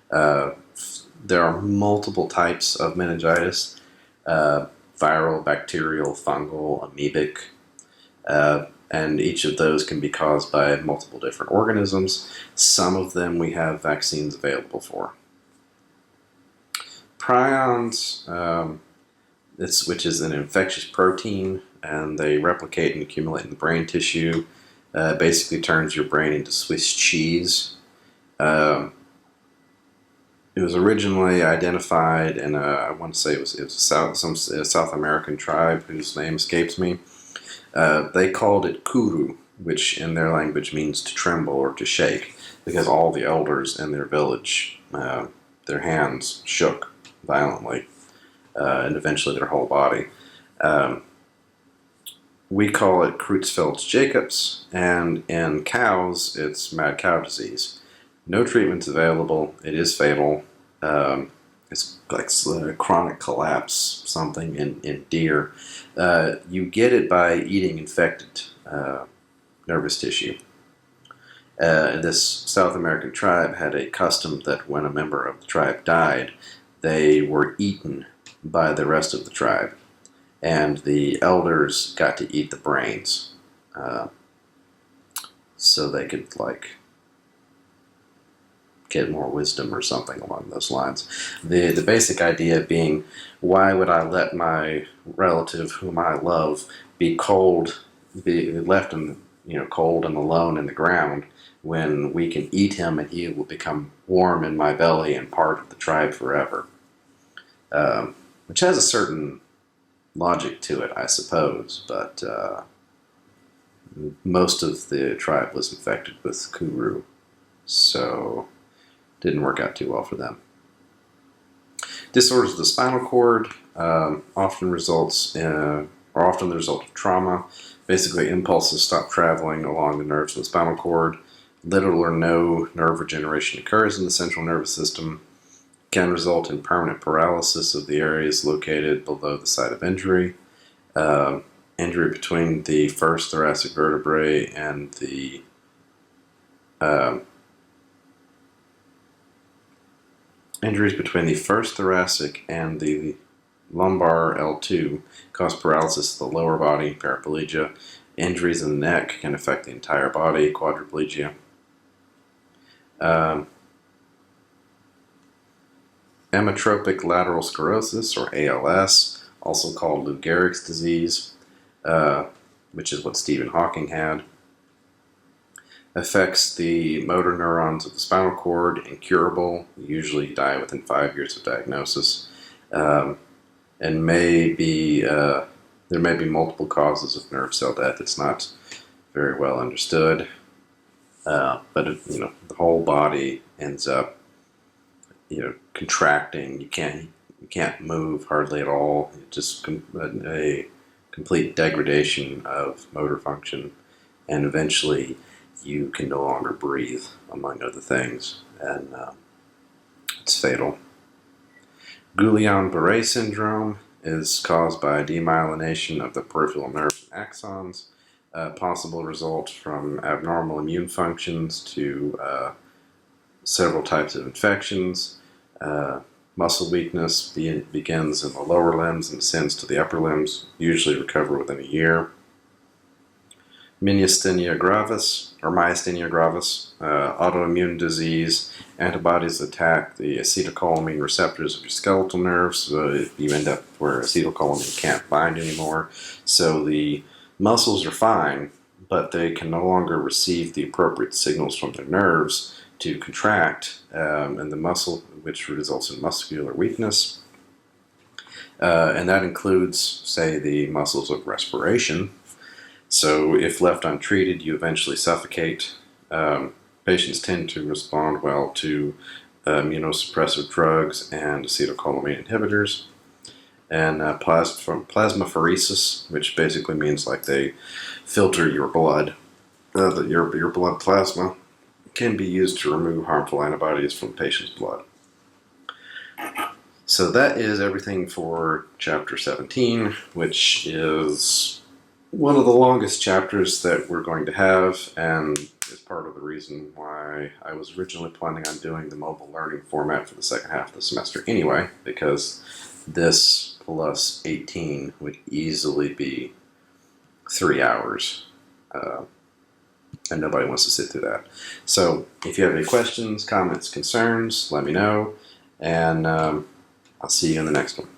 There are multiple types of meningitis: viral, bacterial, fungal, amoebic, and each of those can be caused by multiple different organisms. Some of them we have vaccines available for. Prions, which is an infectious protein, and they replicate and accumulate in the brain tissue. Basically turns your brain into Swiss cheese. It was originally identified in I want to say it was a South American tribe whose name escapes me. They called it kuru, which in their language means to tremble or to shake, because all the elders in their village, their hands shook violently, and eventually their whole body. Um, we call it Creutzfeldt-Jacobs, and in cows, it's mad cow disease. No treatment's available. It is fatal. It's like chronic collapse, something in deer. You get it by eating infected nervous tissue. This South American tribe had a custom that when a member of the tribe died, they were eaten by the rest of the tribe, and the elders got to eat the brains, so they could get more wisdom or something along those lines. The basic idea being, why would I let my relative whom I love be left in cold and alone in the ground, when we can eat him and he will become warm in my belly and part of the tribe forever? Which has a certain logic to it, I suppose, but most of the tribe was infected with Kuru, so didn't work out too well for them. Disorders of the spinal cord often the result of trauma. Basically, impulses stop traveling along the nerves of the spinal cord. Little or no nerve regeneration occurs in the central nervous system. Can result in permanent paralysis of the areas located below the site of injury. Injury between the first thoracic vertebrae and the injuries between the first thoracic and the lumbar L2 cause paralysis of the lower body, paraplegia. Injuries in the neck can affect the entire body, quadriplegia. Amyotrophic lateral sclerosis, or ALS, also called Lou Gehrig's disease, which is what Stephen Hawking had, affects the motor neurons of the spinal cord, incurable, usually die within 5 years of diagnosis, and there may be multiple causes of nerve cell death. It's not very well understood, but the whole body ends up contracting. You can't move hardly at all. Just a complete degradation of motor function, and eventually you can no longer breathe, among other things, and it's fatal. Guillain-Barré syndrome is caused by demyelination of the peripheral nerves and axons. Possible result from abnormal immune functions to several types of infections. Muscle weakness begins in the lower limbs and descends to the upper limbs, usually recover within a year. Myasthenia gravis, autoimmune disease. Antibodies attack the acetylcholine receptors of your skeletal nerves, so you end up where acetylcholine can't bind anymore. So the muscles are fine, but they can no longer receive the appropriate signals from their nerves to contract, and the muscle, which results in muscular weakness. And that includes, say, the muscles of respiration. So if left untreated, you eventually suffocate. Patients tend to respond well to immunosuppressive drugs and acetylcholine inhibitors. And plasmapheresis, which basically means like they filter your blood, your blood plasma, can be used to remove harmful antibodies from the patient's blood. So that is everything for Chapter 17, which is one of the longest chapters that we're going to have, and is part of the reason why I was originally planning on doing the mobile learning format for the second half of the semester anyway, because this plus 18 would easily be 3 hours, and nobody wants to sit through that. So if you have any questions, comments, concerns, let me know, and I'll see you in the next one.